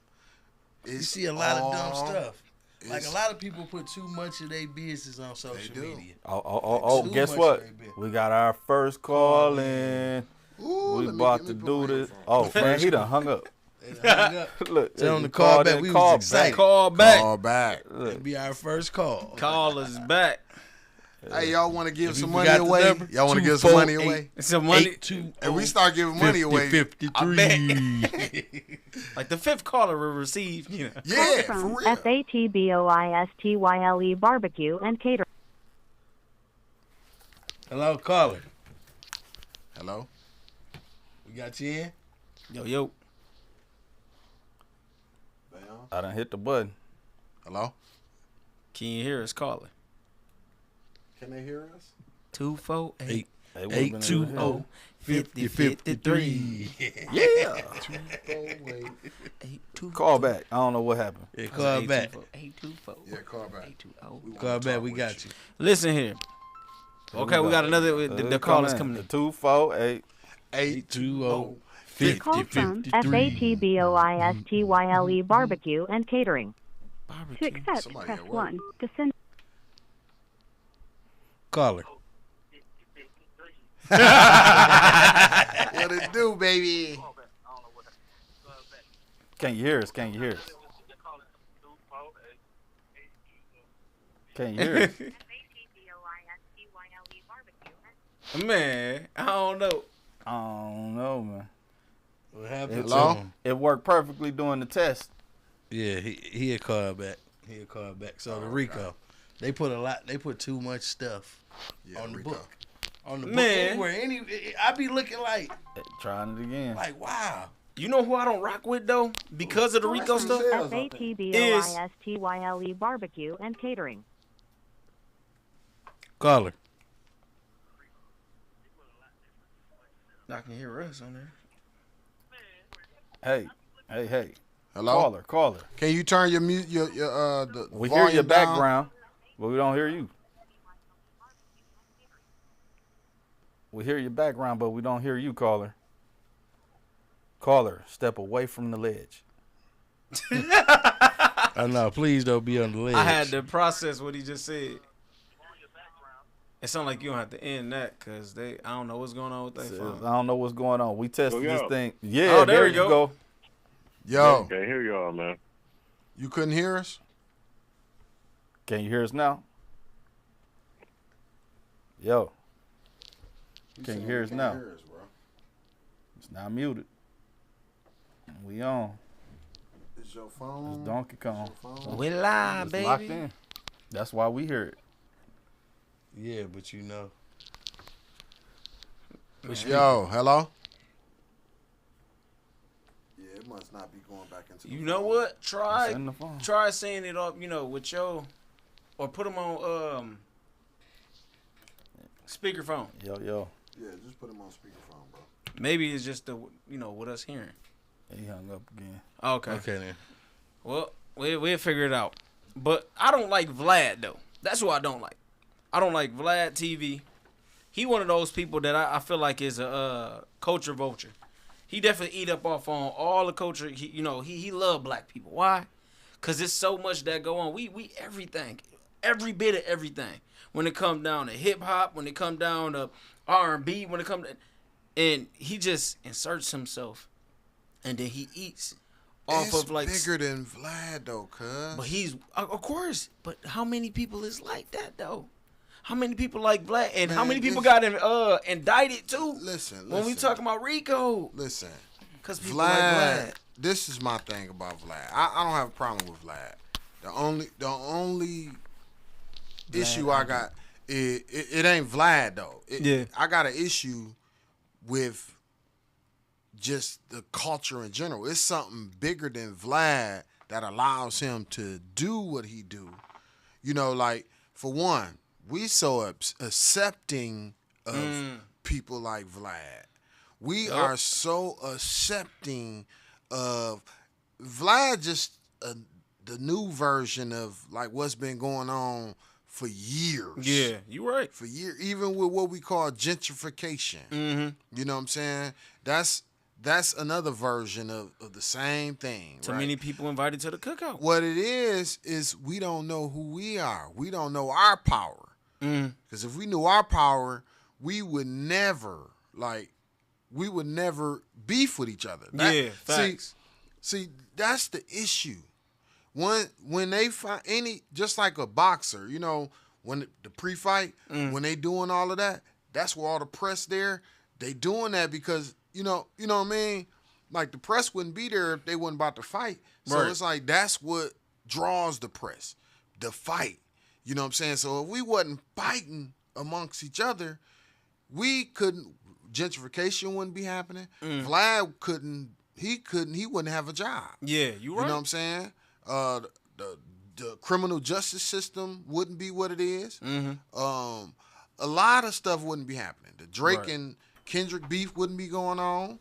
You It's see a lot of dumb all- stuff. Like a it's- lot of people put too much of their business on social do. media. Oh, Too guess much what? baby. We got our first call in. Ooh, We let me about get to me put do my this. headphones. Oh, man, he done hung up. They hung up. Look, Tell him he to call called back. in, We was called excited. Call back. Call back. That'd be our first call. Call us back. Hey, y'all want to give If you some money forgot the away? number, Y'all want to give some money 248. away? Some money. 820 And we start giving money away. 53. Like the fifth caller will receive. You know. Yeah, for From real. FATBOISTYLE Barbecue and Catering. Hello, caller. Hello? We got you in? Yo. I done hit the button. Hello? Can you hear us calling? Can they hear us? 248 Hey, we been able to hear. 5053. Yeah. 824. Call back. I don't know what happened. Yeah, call back. 824. Yeah, call back. 820. Call back. We got you. Listen here. Okay, we got another. The call is coming in. 248. 820 Call from 5053. FATBOISTYLE Barbecue and Catering. To Barbecue. accept, Somebody press at work. 1. To send Caller. What it do, baby? Can you hear us? Can you hear us? Can you hear us? Man, I don't know. I don't know, man. What happened Hello? to him? It worked perfectly during the test. Yeah, he'll call back. He'll call back. So the Rico, they put too much stuff Yeah, on the Rico. book. On the book Man. anywhere. I be looking like Trying it again. wow. You know who I don't rock with though? Because of the Rico stuff? FATBOISTYLE Barbecue and Catering. Caller. I can hear us on there. Hey. Hello? Caller. Can you turn your mute, the We volume hear your down? background, but we don't hear you. We hear your background, but we don't hear you, caller. Caller, step away from the ledge. Oh no, please don't be on the ledge. I had to process what he just said. It sounds like you don't have to end that because I don't know what's going on with that I phone. don't know what's going on. We tested Yo. this thing. Yeah, Oh, there there you you go. Yo, Can't hear y'all, man. you couldn't hear us? Can you hear us now? Yo, can you hear us now? Hear us, bro. It's not muted. We on. Is your It's phone? Donkey Kong. We live, It's baby. locked in. That's why we hear it. Yeah, but you know. Yo, hello? Yeah, it must not be going back into the You know phone. what? It's Try in the phone. saying it up, with your, or put them on speakerphone. Yo. Yeah, just put him on speakerphone, bro. Maybe it's just the with us hearing. He hung up again. Okay. Okay then. Well, we'll figure it out. But I don't like Vlad though. That's what I don't like. I don't like Vlad TV. He one of those people that I feel like is a culture vulture. He definitely eat up off on all the culture. He love black people. Why? Cause it's so much that go on. We everything, every bit of everything. When it comes down to hip hop, when it comes down to R&B, when it comes to, and he just inserts himself, and then he eats off It's of like. bigger than Vlad, though, cuz. But he's of course. But how many people is like that though? How many people like Black? And how Man, many people this- got indicted too? Listen. When we talking about Rico, Listen, because people like Vlad. this is my thing about Vlad. I don't have a problem with Vlad. The only issue I got, it ain't Vlad, though. Yeah. I got an issue with just the culture in general. It's something bigger than Vlad that allows him to do what he do. Like, for one, we so accepting of people like Vlad. We are so accepting of Vlad, just the new version of like what's been going on for years. Yeah, you right. For years, even with what we call gentrification. Mm-hmm. You know what I'm saying? That's another version of the same thing. Too right? many people invited to the cookout. What it is we don't know who we are. We don't know our power. Because if we knew our power, we would never beef with each other. Yeah, facts. See, that's the issue. When they find just like a boxer, you know, when the pre-fight, when they doing all of that, that's where all the press there. They doing that because you know what I mean. Like the press wouldn't be there if they wasn't about to fight. So Right. it's like that's what draws the press, the fight. You know what I'm saying? So if we wasn't fighting amongst each other, we couldn't. Gentrification wouldn't be happening. Vlad couldn't. He wouldn't have a job. Yeah, you right. You know what I'm saying? The criminal justice system wouldn't be what it is. A lot of stuff wouldn't be happening. The Drake and Kendrick beef wouldn't be going on.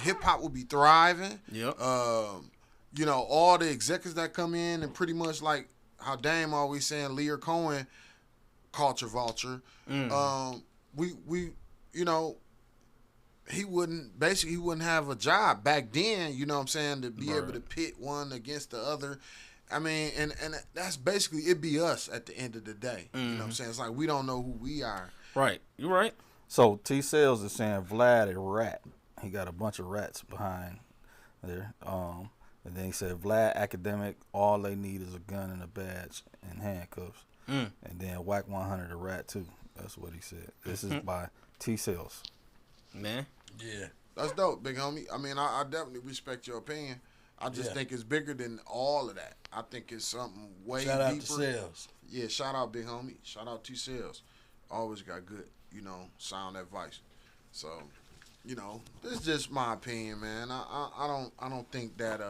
Hip hop would be thriving. Yep. You know, all the executives that come in and pretty much like how Dame always saying, Lear Cohen, culture vulture. We you know, he wouldn't have a job back then, you know what I'm saying, to be able to pit one against the other. I mean, and that's basically, it'd be us at the end of the day. You know what I'm saying? It's like we don't know who we are. Right. You right. So T Sales is saying Vlad a rat. He got a bunch of rats behind there. And then he said Vlad academic, all they need is a gun and a badge and handcuffs. And then Whack 100 a rat too. That's what he said. This is by T Sales. Man. Yeah. That's dope, big homie. I mean, I definitely respect your opinion. I just think it's bigger than all of that. I think it's something way deeper. Shout out to Sales. Yeah, shout out, big homie. Shout out to Sales. Always got good, you know, sound advice. So, you know, this is just my opinion, man. I don't think that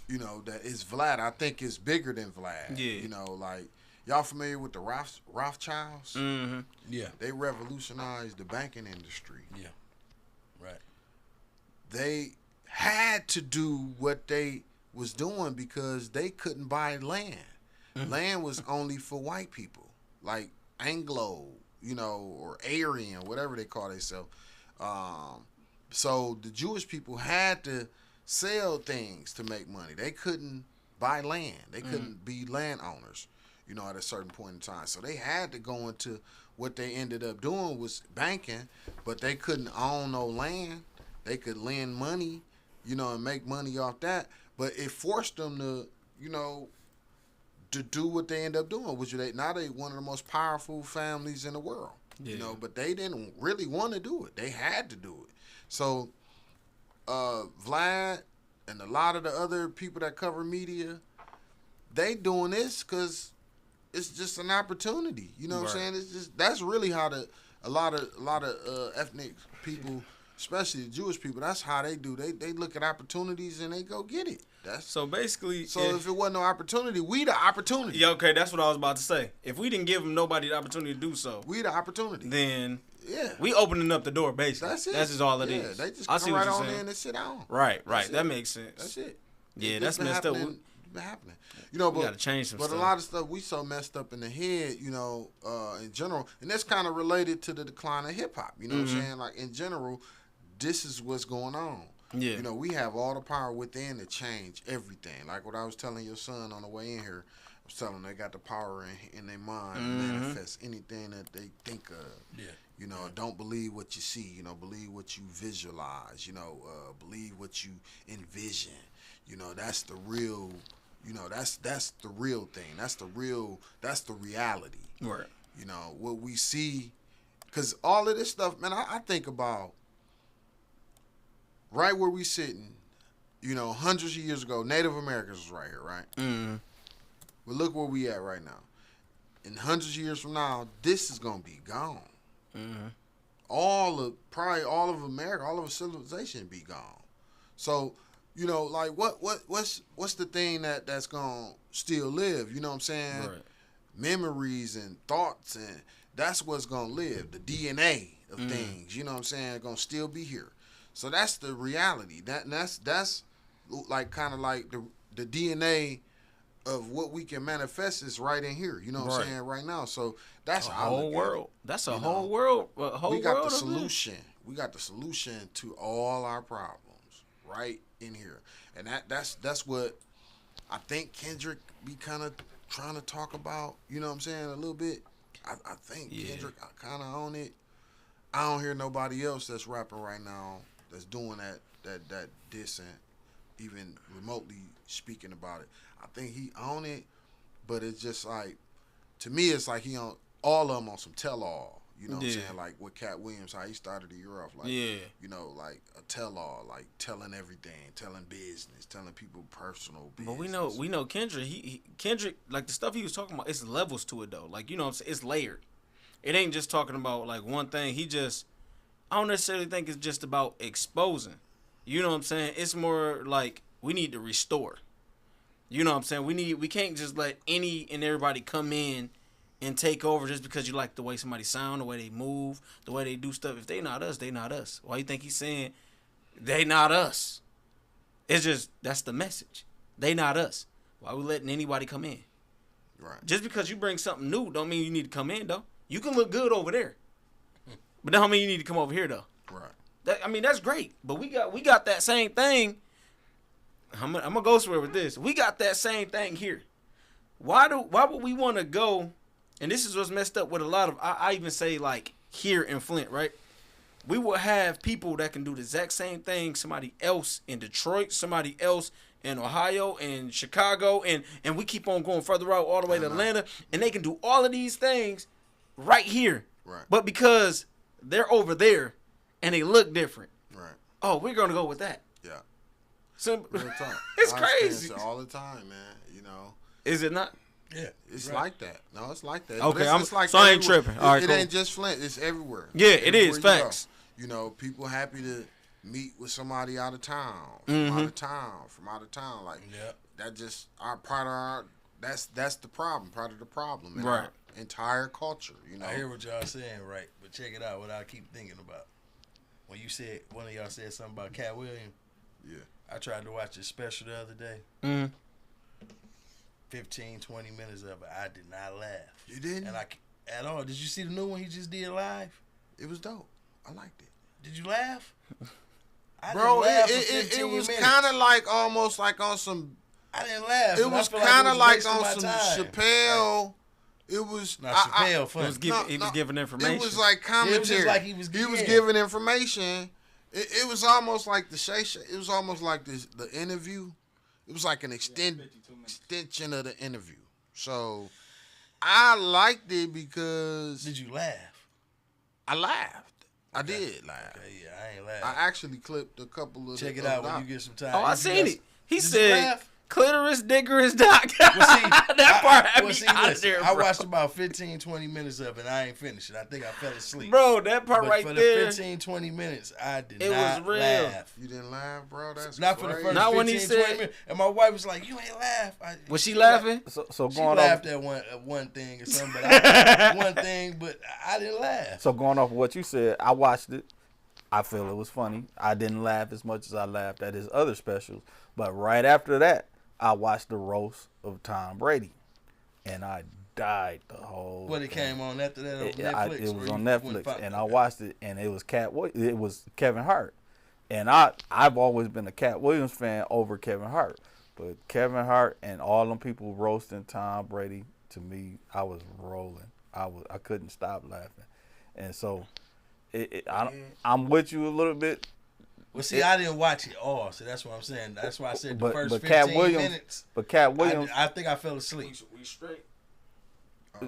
you know, that it's Vlad. I think it's bigger than Vlad. Yeah. You know, like y'all familiar with the Rothschilds? Mm-hmm. Yeah. They revolutionized the banking industry. Yeah. Right. They had to do what they was doing because they couldn't buy land. Land was only for white people, like Anglo, you know, or Aryan, whatever they call themselves. So the Jewish people had to sell things to make money. They couldn't buy land. They couldn't be landowners, you know, at a certain point in time. So they had to go into what they ended up doing was banking, but they couldn't own no land. They could lend money, you know, and make money off that. But it forced them to, you know, to do what they end up doing, which they one of the most powerful families in the world. Yeah. You know, but they didn't really want to do it. They had to do it. So Vlad and a lot of the other people that cover media, they doing this because it's just an opportunity. You know what I'm saying? It's just that's really how a lot of ethnic people, especially the Jewish people, that's how they do. They look at opportunities and they go get it. So basically, if it wasn't no opportunity, we the opportunity. Yeah, okay, that's what I was about to say. If we didn't give nobody the opportunity to do so, We the opportunity. then Yeah. we opening up the door, basically. That's it. That's just all it is. They just I come see right what you're on saying. in and sit down. Right. That's That it. makes sense. That's it. Yeah, It's that's been messed up. been happening. You know, We gotta change some but stuff. a lot of stuff we so messed up in the head, you know, in general, and that's kind of related to the decline of hip hop. You know what I'm saying? Like in general, this is what's going on. Yeah. You know, we have all the power within to change everything. Like what I was telling your son on the way in here, I was telling him they got the power in their mind to manifest anything that they think of. Yeah. You know, don't believe what you see. You know, believe what you visualize. You know, believe what you envision. You know, that's the real. You know, that's the real thing. That's the reality. Right. You know what we see, because all of this stuff, man. I think about right where we sitting. You know, hundreds of years ago, Native Americans was right here, right? Mm-hmm. But look where we at right now. In hundreds of years from now, this is gonna be gone. Probably all of America, all of civilization be gone. So, you know, like what's the thing that's gonna still live? You know what I'm saying? Right. Memories and thoughts, and that's what's gonna live. The DNA of things. You know what I'm saying? Gonna still be here. So that's the reality. That's like kind of like the DNA of what we can manifest is right in here. You know what I'm Right. saying? Right now. So that's A how I whole look at world. it. That's a You whole know, world. A whole We got world the of it. solution. We got the solution to all our problems right in here. And that's what I think Kendrick be kind of trying to talk about. You know what I'm saying? A little bit. I think Kendrick kind of on it. I don't hear nobody else that's rapping right now that's doing that dissing, even remotely speaking about it. I think he on it, but it's just like, to me, it's like he on all of them on some tell-all. You know what I'm saying? Like with Cat Williams, how he started the year off, like, you know, like a tell-all, like telling everything, telling business, telling people personal business. But we know Kendrick. Kendrick, like the stuff he was talking about, it's levels to it though. Like, you know what I'm saying? It's layered. It ain't just talking about like one thing. I don't necessarily think it's just about exposing. You know what I'm saying? It's more like we need to restore. You know what I'm saying? We can't just let any and everybody come in and take over just because you like the way somebody sound, the way they move, the way they do stuff. If they not us, they not us. Why you think he's saying they not us? It's just, that's the message. They not us. Why we letting anybody come in? Right. Just because you bring something new don't mean you need to come in though. You can look good over there, but that don't mean you need to come over here though. Right. That's great. But we got that same thing. I'm gonna go somewhere with this. We got that same thing here. Why would we want to go? And this is what's messed up with a lot of. I even say like here in Flint, right? We will have people that can do the exact same thing. Somebody else in Detroit, somebody else in Ohio and Chicago, and we keep on going further out all the way to Atlanta, and they can do all of these things right here. Right. But because they're over there and they look different, Right. oh, we're gonna go with that. Yeah. So Real talk. it's I experience crazy. it all the time, man. You know, Is it not? Yeah. it's like that. No, it's like that. Okay, But it's like so I ain't everywhere. tripping. All right, it cool. ain't just Flint. It's everywhere. Yeah, it is. Everywhere you go. Facts. You know, people happy to meet with somebody out of town, Mm-hmm. from out of town. Like, Yep. that just part of our. That's the problem. Part of the problem. In Right. our entire culture. You know. I hear what y'all saying, right? But check it out. What I keep thinking about when you said one of y'all said something about Cat Williams. Yeah. I tried to watch his special the other day. Mm-hmm. 15, 20 minutes of it. I did not laugh. You didn't? And at all. Did you see the new one he just did live? It was dope. I liked it. Did you laugh? I Bro, didn't laugh for it 15 was minutes. kind of like almost like on some. I didn't laugh. It and I was feel kind of it was like wasting on my some time. Chappelle. It was Now Chappelle funny. He was giving information. It was like commentary. it was just like he was giving information. It was almost like the Shay. It was almost like the interview. It was like an extension of the interview. So I liked it because Did you laugh? I laughed. I did laugh. Okay, yeah, I ain't laugh. I actually clipped a couple of. Check it of out the- when you get some time. Oh, I You seen guys- it. He Did you said laugh? clitoris, diggerous, doc. Well, see, That part had me out of listen, there, I bro. watched about 15, 20 minutes of it. And I ain't finished it. I think I fell asleep. Bro, that part but right for there. the 15, 20 minutes, I did It not was real. laugh. You didn't laugh, bro. That's Not for the crazy. first Not 15, when he 20 said- minutes. And my wife was like, "You ain't laugh." Was she laughing? So She going laughed off, at one thing or something, but I didn't laugh. so going off of what you said, I watched it. I feel it was funny. I didn't laugh as much as I laughed at his other specials. But right after that, I watched the roast of Tom Brady, and I died the whole. But it came on after that on It, Netflix. it or was you on went Netflix, find- and I watched it, and it was it was Kevin Hart, and I've always been a Cat Williams fan over Kevin Hart, but Kevin Hart and all them people roasting Tom Brady, to me, I was rolling. I couldn't stop laughing, and so I'm with you a little bit. Well, see, I didn't watch it all, so that's what I'm saying. That's why I said the first but 15 Cat Williams, minutes. but Cat Williams, I think I fell asleep. We straight.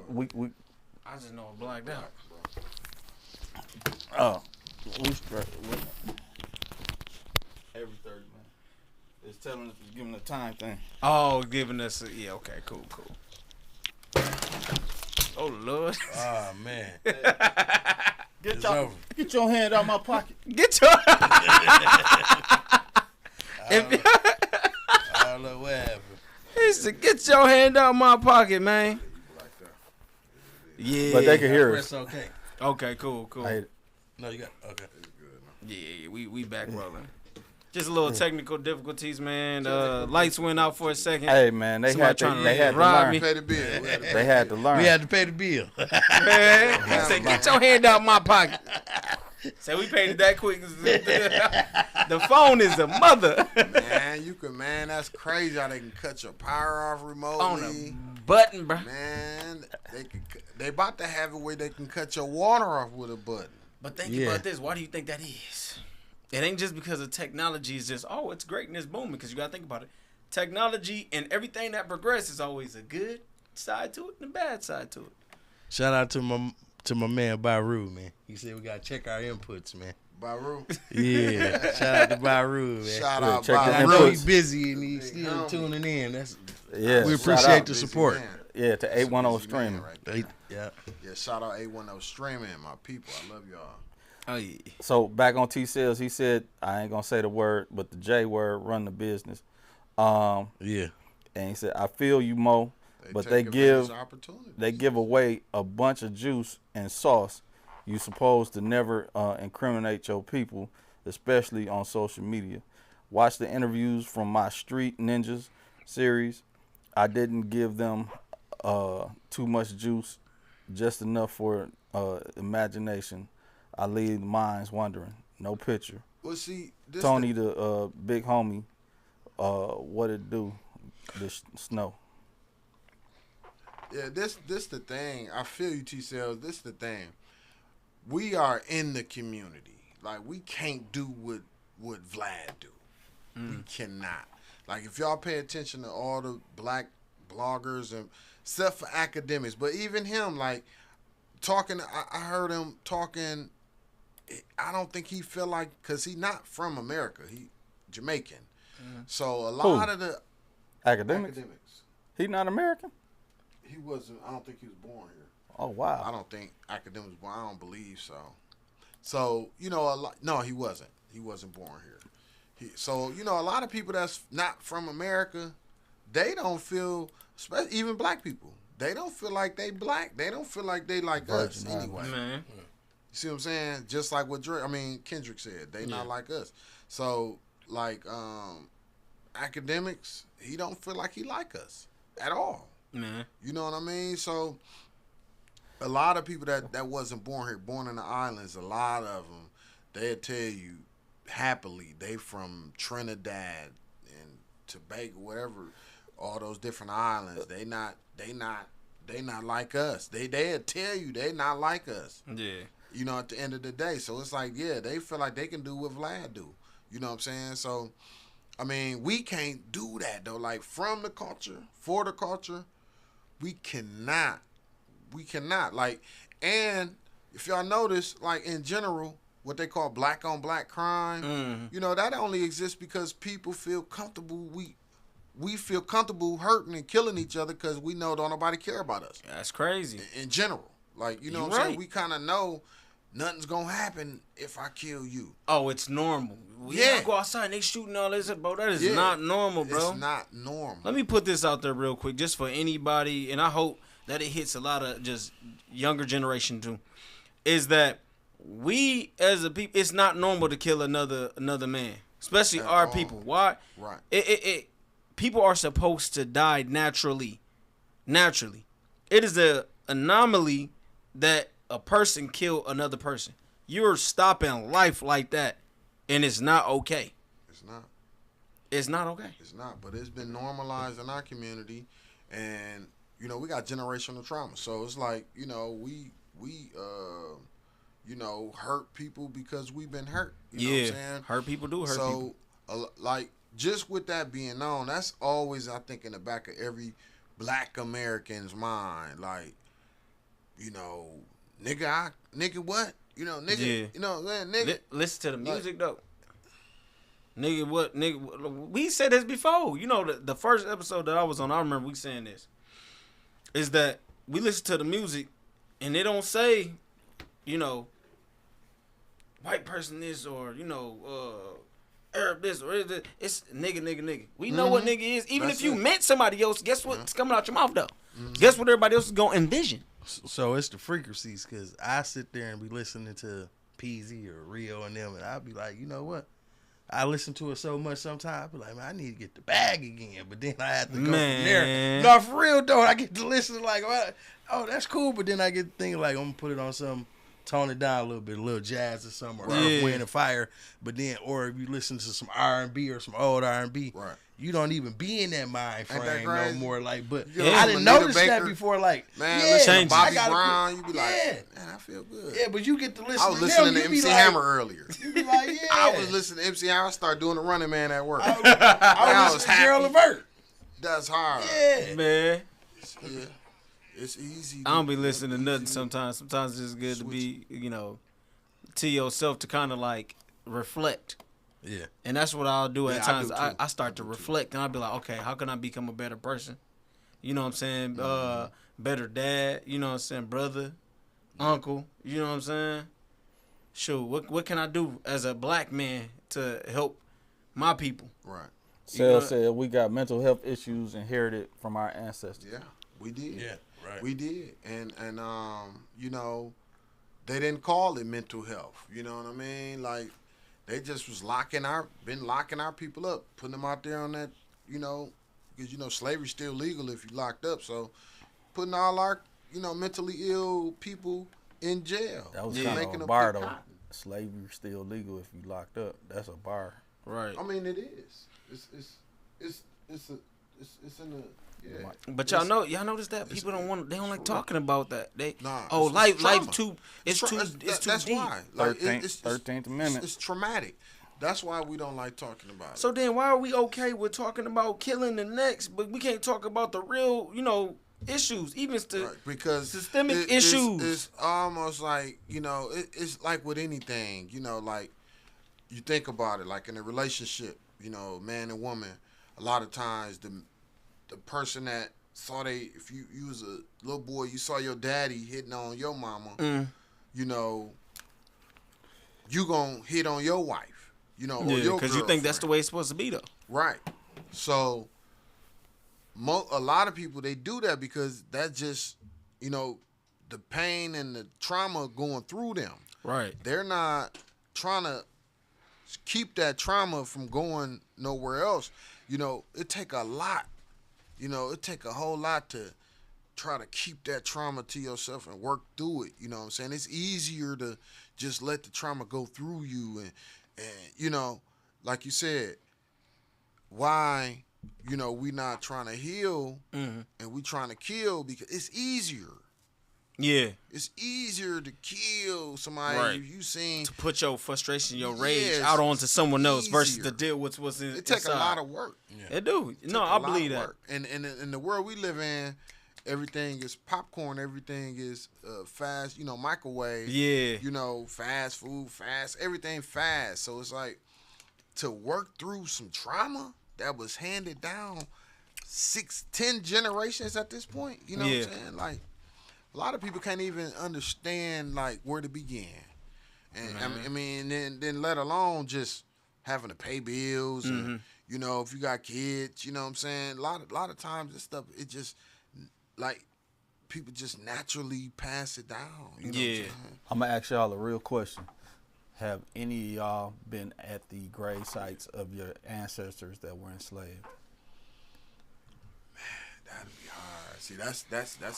we I just know I blacked out. we straight. Every 30 minutes, it's telling us to give them the time thing. Oh, giving us yeah, okay, cool. Oh Lord. Oh man, Get over. get your hand out my pocket. Get your I don't know what happened. He said, get your hand out my pocket, man. Yeah. But they can hear Press us. okay. Okay, cool. I hate it. No, you got okay. Yeah, we back rolling. Just a little technical difficulties, man. Lights went out for a second. Hey man, they had to learn. Pay the bill. They had to learn. We had to pay the bill. Man, he said, "Get your hand out my pocket." So we paid it that quick. The phone is a mother. Man, that's crazy how they can cut your power off remotely. On a button, bro. Man, they about to have it where they can cut your water off with a button. But think about this. Why do you think that is? It ain't just because of technology. It's just, it's great and it's booming. Because you got to think about it. Technology and everything that progresses is always a good side to it and a bad side to it. Shout out to my man Baru, man. He said we got to check our inputs, man. Baru? Yeah. Shout out to Baru, man. Shout out check Baru. I know he's busy and he's still tuning in. We appreciate the support. Yeah, to 810 streaming. Right Yeah, shout out 810 streaming, my people. I love y'all. Oh, yeah. So back on T Sales, he said, I ain't gonna say the word, but the J word, run the business. yeah. And he said, I feel you, Mo, but they give away a bunch of juice and sauce. You supposed to never incriminate your people, especially on social media. Watch the interviews from my Street Ninjas series. I didn't give them too much juice, just enough for imagination. I leave minds wondering. No picture. Well, see, Tony, the big homie, what it do? This snow. Yeah, this the thing. I feel you, T-Cells. This the thing. We are in the community. Like, we can't do what Vlad do. We cannot. Like, if y'all pay attention to all the black bloggers and except for academics, but even him, like, talking, I heard him talking, I don't think he feel like, because he not from America. He Jamaican. So a lot of the Academics? He not American? He wasn't, I don't think he was born here. Oh, wow. I don't think academics born. I don't believe so. So, you know, no, he wasn't. He wasn't born here. So, you know, a lot of people that's not from America, they don't feel, especially even black people, they don't feel like they black. They don't feel like they like us anyway. Man. You see what I'm saying? Just like what Kendrick said, they not like us. So, like, academics, he don't feel like he like us at all. Man. You know what I mean? So, a lot of people that wasn't born here, born in the islands, a lot of them, they'll tell you happily they from Trinidad and Tobago, whatever, all those different islands. They not like us. They'll tell you they not like us. Yeah. You know, at the end of the day. So it's like, yeah, they feel like they can do what Vlad do. You know what I'm saying? So, I mean, we can't do that though. Like, from the culture, for the culture, we cannot. Like, and if y'all notice, like, in general, what they call black on black crime, you know, that only exists because people feel comfortable. We feel comfortable hurting and killing each other because we know don't nobody care about us. That's crazy. In general. Like, you know what I'm saying? We kind of know nothing's going to happen if I kill you. Oh, it's normal. We go outside and they shooting all this, bro. That is not normal, bro. It's not normal. Let me put this out there real quick, just for anybody, and I hope that it hits a lot of just younger generation too, is that we as a people, it's not normal to kill another man, especially at our people. Why? Right. People are supposed to die naturally. It is an anomaly that a person kill another person. You're stopping life like that, and it's not okay. It's not. It's not okay. It's not, but it's been normalized in our community, and you know, we got generational trauma. So it's like, you know, we you know, hurt people because we've been hurt. You know what I'm saying? Hurt people do hurt people. So, like, just with that being known, that's always, I think, in the back of every black American's mind. Like, you know, nigga what? You know, nigga, you know, man, nigga. Listen to the music, though. Nigga, what? Nigga, we said this before. You know, the first episode that I was on, I remember we saying this. Is that we listen to the music and they don't say, you know, white person this or, you know, Arab this or this. It's nigga. We know what nigga is. Even if you meant somebody else, guess what's coming out your mouth though? Guess what everybody else is gonna envision? So it's the frequencies, because I sit there and be listening to PZ or Rio and them, and I'll be like, you know what? I listen to it so much sometimes. I be like, man, I need to get the bag again. But then I have to go Man. from there. No, for real though, I get to listen like, oh, that's cool. But then I get to thinking like, I'm gonna put it on something, tone it down a little jazz or something, or Earth, Wind and Fire. But then, or if you listen to some R&B or some old R&B, Right. you don't even be in that mind Ain't that frame no crazy? more. Like, but You I listen didn't to Anita notice that Baker, before. Like, Man, yeah, listen to changes. Bobby I gotta Brown, you be like, yeah. man, I feel good. Yeah, but you get to listen. I was to listening them, to you be MC like- Hammer earlier. You be like, yeah. I was listening to MC Hammer. I started doing the Running Man at work. I I was was listening to Gerald happy. Levert. That's hard. Yeah. Man, Yeah. It's easy. I don't be listening to nothing sometimes. Sometimes it's just good to be, to yourself to kind of like reflect. Yeah. And that's what I'll do at Yeah, I times. do I, too. I start to reflect and I'll be like, okay, how can I become a better person? You know what I'm saying? Better dad, you know what I'm saying? Brother, uncle, you know what I'm saying? Shoot, what can I do as a black man to help my people? Right. Sel said we got mental health issues inherited from our ancestors. Yeah, we did. Yeah. Right. We did. And they didn't call it mental health. You know what I mean? Like, they just was locking our people up, putting them out there on that, because, slavery's still legal if you locked up. So putting all our, mentally ill people in jail. That was and kind making of a them bar pick though. cotton. Slavery still legal if you locked up. That's a bar. Right. I mean, it is. It's in the, yeah. But y'all notice that people they don't like talking about that. They Nah, life trauma. it's too That's deep. why. Like, 13th Amendment. It's traumatic. That's why we don't like talking about it. So then why are we okay with talking about killing the next, but we can't talk about the real, issues, even Right, because systemic issues. It's almost like, it's like with anything, like you think about it, like in a relationship, man and woman, a lot of times the person that saw if you was a little boy, you saw your daddy hitting on your mama, you gonna hit on your wife, or your because you think that's the way it's supposed to be though. Right. So a lot of people, they do that because that just, the pain and the trauma going through them. Right. They're not trying to keep that trauma from going nowhere else. It take a lot. It take a whole lot to try to keep that trauma to yourself and work through it. You know what I'm saying? It's easier to just let the trauma go through you and like you said, why, we not trying to heal and we trying to kill because it's easier. Yeah. It's easier to kill somebody Right. if you seen. To put your frustration, your rage Yes, out onto someone else versus easier. to deal with what's in. It take inside. a lot of work. It do. It No, take a I lot believe of that. work. And in the world we live in, everything is popcorn. Everything is fast. Microwave. Yeah. Fast food, fast. Everything fast. So it's like to work through some trauma that was handed down 6-10 generations at this point. You know Yeah. what I'm saying? Like a lot of people can't even understand like where to begin. And I mean, then let alone just having to pay bills and if you got kids, you know what I'm saying? A lot of times this stuff, it just like people just naturally pass it down. You know what I'm saying? I'm gonna ask y'all a real question. Have any of y'all been at the grave sites of your ancestors that were enslaved? That'd be hard. See, that's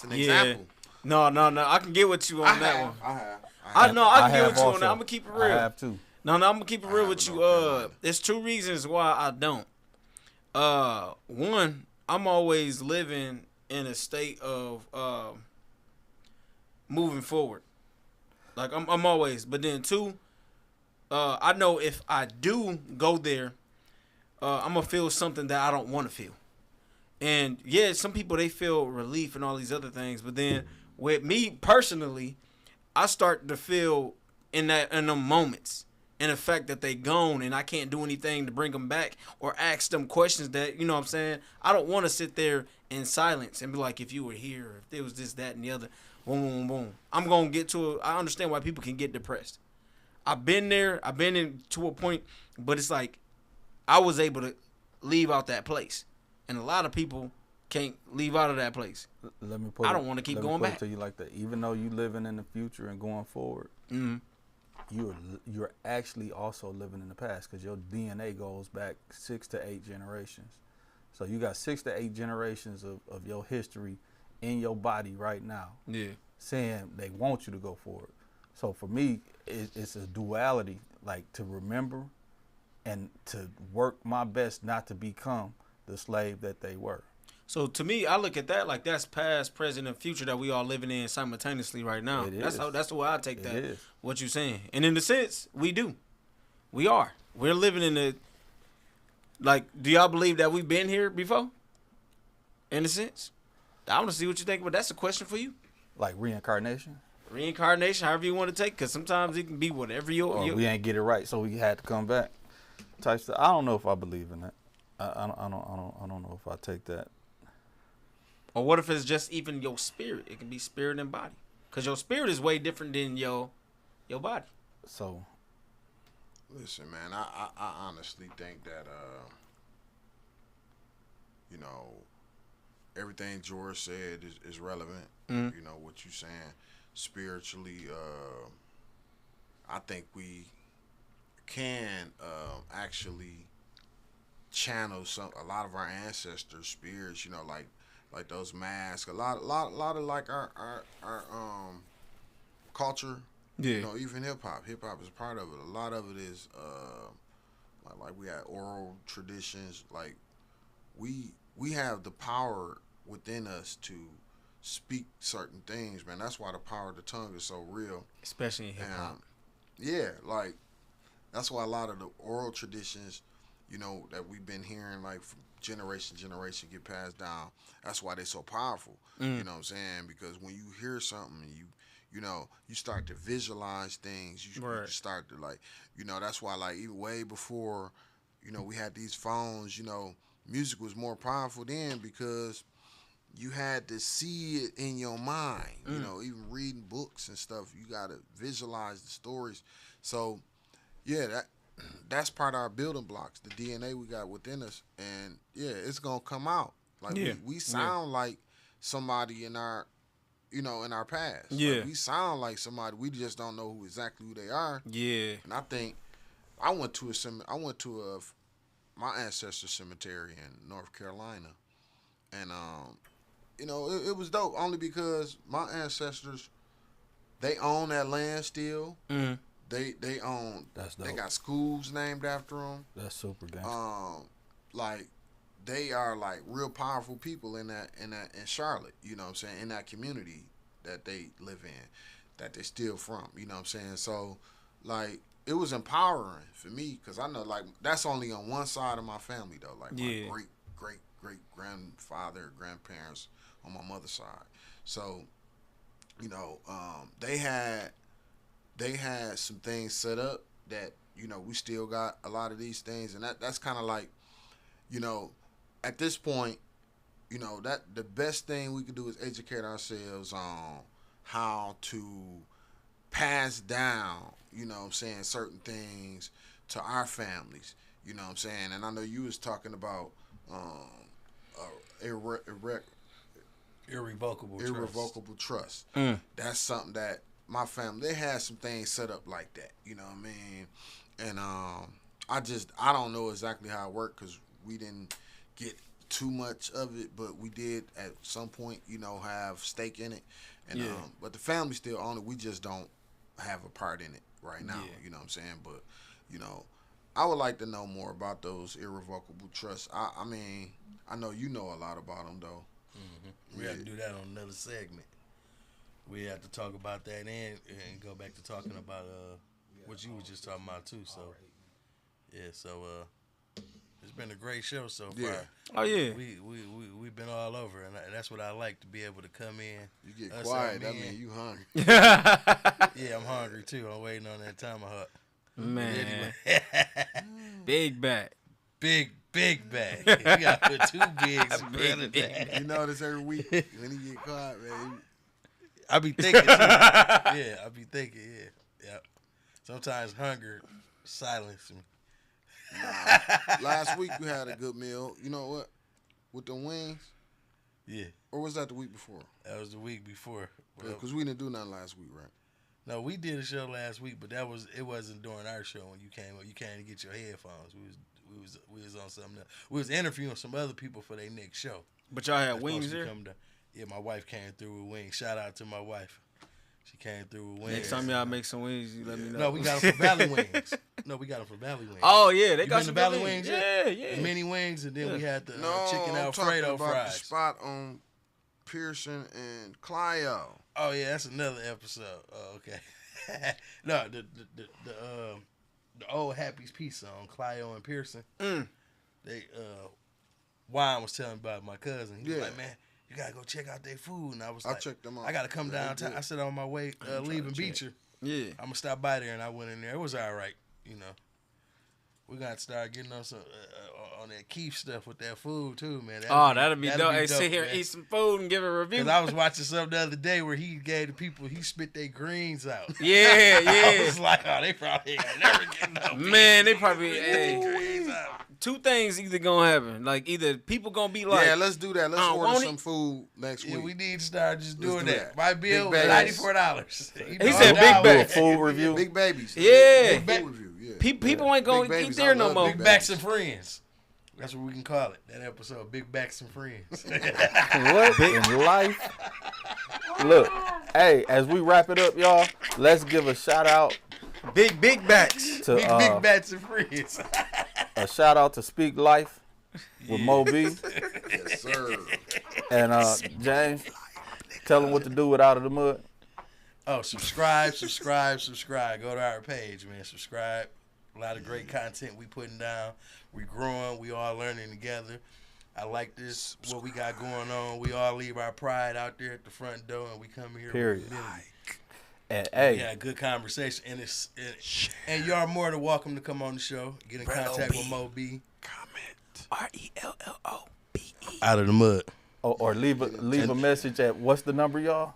an Yeah. example. No. I can get with you on that one. I have. I know. I can get have with you on also. that. I'm gonna keep it I real. have too. No, I'm gonna keep it real with have you. in North Carolina. There's two reasons why I don't. One, I'm always living in a state of moving forward. Like I'm always. But then two, I know if I do go there, I'm gonna feel something that I don't want to feel. And yeah, some people they feel relief and all these other things, but then with me personally, I start to feel in them moments, and the fact that they gone and I can't do anything to bring them back or ask them questions that what I'm saying. I don't want to sit there in silence and be like, if you were here, if there was this, that, and the other, boom, boom, boom. I'm gonna get to I understand why people can get depressed. I've been there. I've been to a point, but it's like I was able to leave out that place. And a lot of people can't leave out of that place. Let me put I don't wanna keep going let me put back. it to you like that. Even though you living in the future and going forward, you're actually also living in the past because your DNA goes back 6 to 8 generations. So you got 6 to 8 generations of your history in your body right now. Yeah. Saying they want you to go forward. So for me, it's a duality, like to remember and to work my best not to become the slave that they were. So to me, I look at that like that's past, present, and future that we all living in simultaneously right now. That's the way I take that. It is. What you saying, and in the sense we do, we're living in the. Like, do y'all believe that we've been here before? In a sense, I want to see what you think, but that's a question for you. Like reincarnation. Reincarnation, however you want to take, because sometimes it can be whatever we ain't get it right, so we had to come back. Type stuff. I don't know if I believe in that. I don't know if I take that. Or what if it's just even your spirit? It can be spirit and body. Because your spirit is way different than your body. So, listen, man, I honestly think that, everything George said is relevant. Mm-hmm. You know, what you're saying spiritually, I think we can actually channel a lot of our ancestors' spirits, like those masks, a lot of like our culture, Yeah. Even hip hop is a part of it. A lot of it is like we had oral traditions. Like we have the power within us to speak certain things, man. That's why the power of the tongue is so real, Especially in hip hop. Yeah, like that's why a lot of the oral traditions, that we've been hearing like from generation to generation get passed down. That's why they're so powerful. You know what I'm saying? Because when you hear something and you start to visualize things. You start to that's why like even way before, we had these phones, music was more powerful then because you had to see it in your mind. Even reading books and stuff, you got to visualize the stories. So, yeah, that's part of our building blocks, the DNA we got within us. And, yeah, it's going to come out. Like, we sound like somebody in our, in our past. Yeah. Like, we sound like somebody. We just don't know exactly who they are. Yeah. And I think I went to my ancestor cemetery in North Carolina. And, it was dope only because my ancestors, they own that land still. Mm-hmm. They own. That's dope. They got schools named after them. That's super gangster. Like they are like real powerful people in Charlotte. You know what I'm saying? In that community that they live in, that they steal from. You know what I'm saying? So, like, it was empowering for me because I know like that's only on one side of my family though. Like my great grandfather, grandparents on my mother's side. So, they had some things set up that, we still got a lot of these things. And that's kind of like, at this point, that the best thing we could do is educate ourselves on how to pass down, certain things to our families, you know what I'm saying? And I know you was talking about irrevocable trust. That's something that my family, they had some things set up like that, you know what I mean? And I don't know exactly how it worked because we didn't get too much of it, but we did at some point, have stake in it. And but the family still own it. We just don't have a part in it right now, you know what I'm saying? But, I would like to know more about those irrevocable trusts. I mean, I know you know a lot about them, though. Mm-hmm. We have to do that on another segment. We have to talk about that and go back to talking about what you were just talking about too. So it's been a great show so far. Yeah. Oh yeah. We've been all over, and that's what I like, to be able to come in. You get quiet. That means you hungry. Yeah, I'm hungry too. I'm waiting on that tomahawk. Man. Big back. Big bag. You got to put 2 bigs in front of that. You notice every week when he get quiet, man. I be thinking too. Yeah, I be thinking, yeah. Sometimes hunger silences me. Last week we had a good meal. You know what? With the wings? Yeah. Or was that the week before? That was the week before. Because we didn't do nothing last week, right? No, we did a show last week, but it wasn't during our show when you came up. You came to get your headphones. We was on something else. We was interviewing some other people for their next show. But y'all had That's wings supposed to there? come down. Yeah, my wife came through with wings. Shout out to my wife. She came through with wings. Next time y'all make some wings, you let me know. No, we got them for Valley Wings. No, we got them for Valley Wings. Oh, yeah. They You got been some to Valley good Wings? Yeah. The mini wings, and then we had the chicken I'm talking Alfredo about fries. the spot on Pearson and Clio. Oh yeah, that's another episode. Oh, okay. No, the old Happy's Pizza on Clio and Pearson. They Wine was telling me about my cousin. He was like, man, you gotta go check out their food. And I was like, checked them out. I gotta come downtown. I said on my way leaving Beecher. Yeah. I'm gonna stop by there, and I went in there. It was all right, you know. We gotta start getting on some on that Keith stuff with that food too, man. That'd be dope. Hey, sit here, man. eat some food, and give a review. Cause I was watching something the other day where he gave the people, he spit their greens out. Yeah. I was like, oh, they probably ain't never getting no Man, they probably greens out. two things either gonna happen. Like either people gonna be like, Yeah, let's do that. Let's order want some food next Yeah, week. we need to start just Let's doing do that. that. My bill was Big bags. $94. He said big Do a bags. full review. Big babies. Yeah. Big review. Yeah. People ain't gonna Big eat babies, there I no love more. big Big Backs and Friends. That's what we can call it. That episode, Big Backs and Friends. What in life? Look, hey, as we wrap it up, y'all, let's give a shout out Big backs. to Big Backs and Friends. a shout out to Speak Life with Mo B Yes, sir. and James. Tell them what to do with Out of the Mud. Oh, subscribe. Go to our page, man. Subscribe. A lot of great content we putting down. We growing. We all learning together. I like this, what we got going on. We all leave our pride out there at the front door, and we come here. Period. With humility. And hey, Yeah, good conversation, and y'all more than welcome to come on the show. Get in contact with Mo B. RELLOBE. Out of the Mud. or leave a message at what's the number, y'all?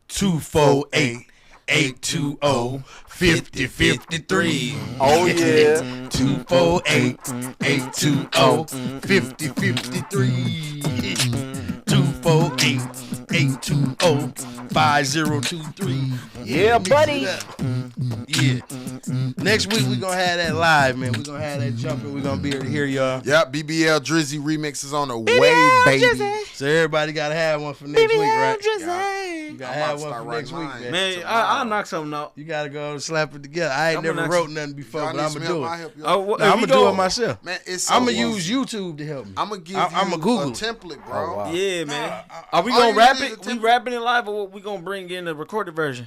248-820-5053. Oh yeah. 248-820-5053. 248-820-5023. Yeah, buddy. Yeah. Next week we gonna have that live, man. We gonna have that jumping. We gonna be able to hear y'all. Yep, BBL Drizzy remix is on the way, baby. So everybody gotta have one for next week, right? Yeah. You gotta I'm have about to one start for next writing week, mine. man. Man, I'll knock something out. You gotta go and slap it together. I ain't I'm never gonna wrote nothing before, Y'all but need I'm some gonna do help? it. I'll help you. Well, No, I'm gonna do it myself. Man, it's so I'm gonna easy. use YouTube to help me. I'm gonna give you I'ma Google a it. template, bro. Oh, wow. Yeah, man. all Are we gonna you rap need is it? a We template. rapping it live, or we gonna bring in the recorded version?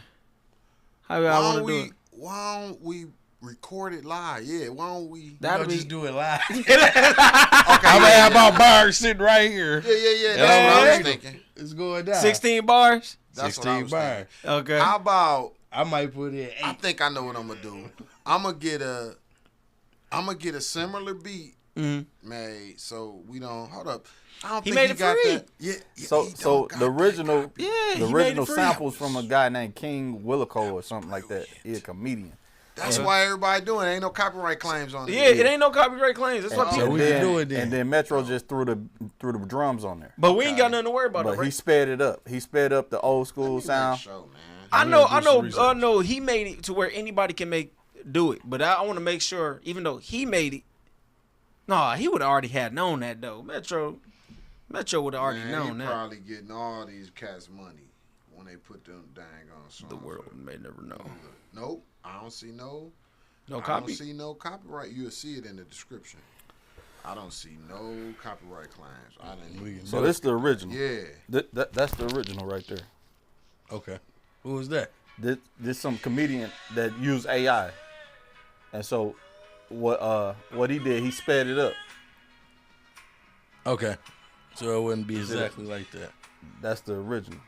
How y'all Why want don't to do we? it? Why don't we record it live? Yeah. Why don't we? We'll That'll be just do it live. Okay. I'm gonna have my bars sitting right here. Yeah. That's what I was thinking. It's going down. 16 bars. That's what I 16 was bars. thinking. Okay. How about? I might put in 8. I think I know what I'm gonna do. I'm gonna get a similar beat made, so we don't hold up. I don't He think made he it got free. that. Yeah. So he so don't got the that original copy. Yeah, the he made it original free. samples from a guy named King Willico or something like that. He's a comedian. That's why everybody doing it. Ain't no copyright claims on it. Yeah, it ain't no copyright claims. That's why And, people. we and can then, do it then. and then Metro just threw the drums on there. But we ain't got nothing to worry about. But though, he right? sped it up. He sped up the old school sound. Show, man. I do some know. He made it to where anybody can do it. But I want to make sure, even though he made it, he would have already had known that though. Metro would have already known he that. probably getting all these cats money when they put them dang on songs. The world may never know. Nope. I don't see no. No I copy. don't see no copyright. You'll see it in the description. I don't see no copyright claims. I didn't. So this is the original. Yeah. That's the original right there. Okay. Who was that? This some comedian that used AI, and so what he did, he sped it up. Okay. So it wouldn't be exactly like that. That's the original.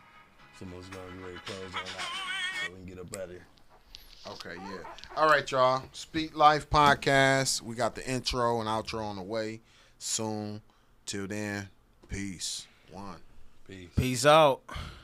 Someone's gonna be ready to close on out, so we can get up out of here. Okay, yeah. All right, y'all. Speak Life podcast. We got the intro and outro on the way soon. Till then, peace. One. Peace out.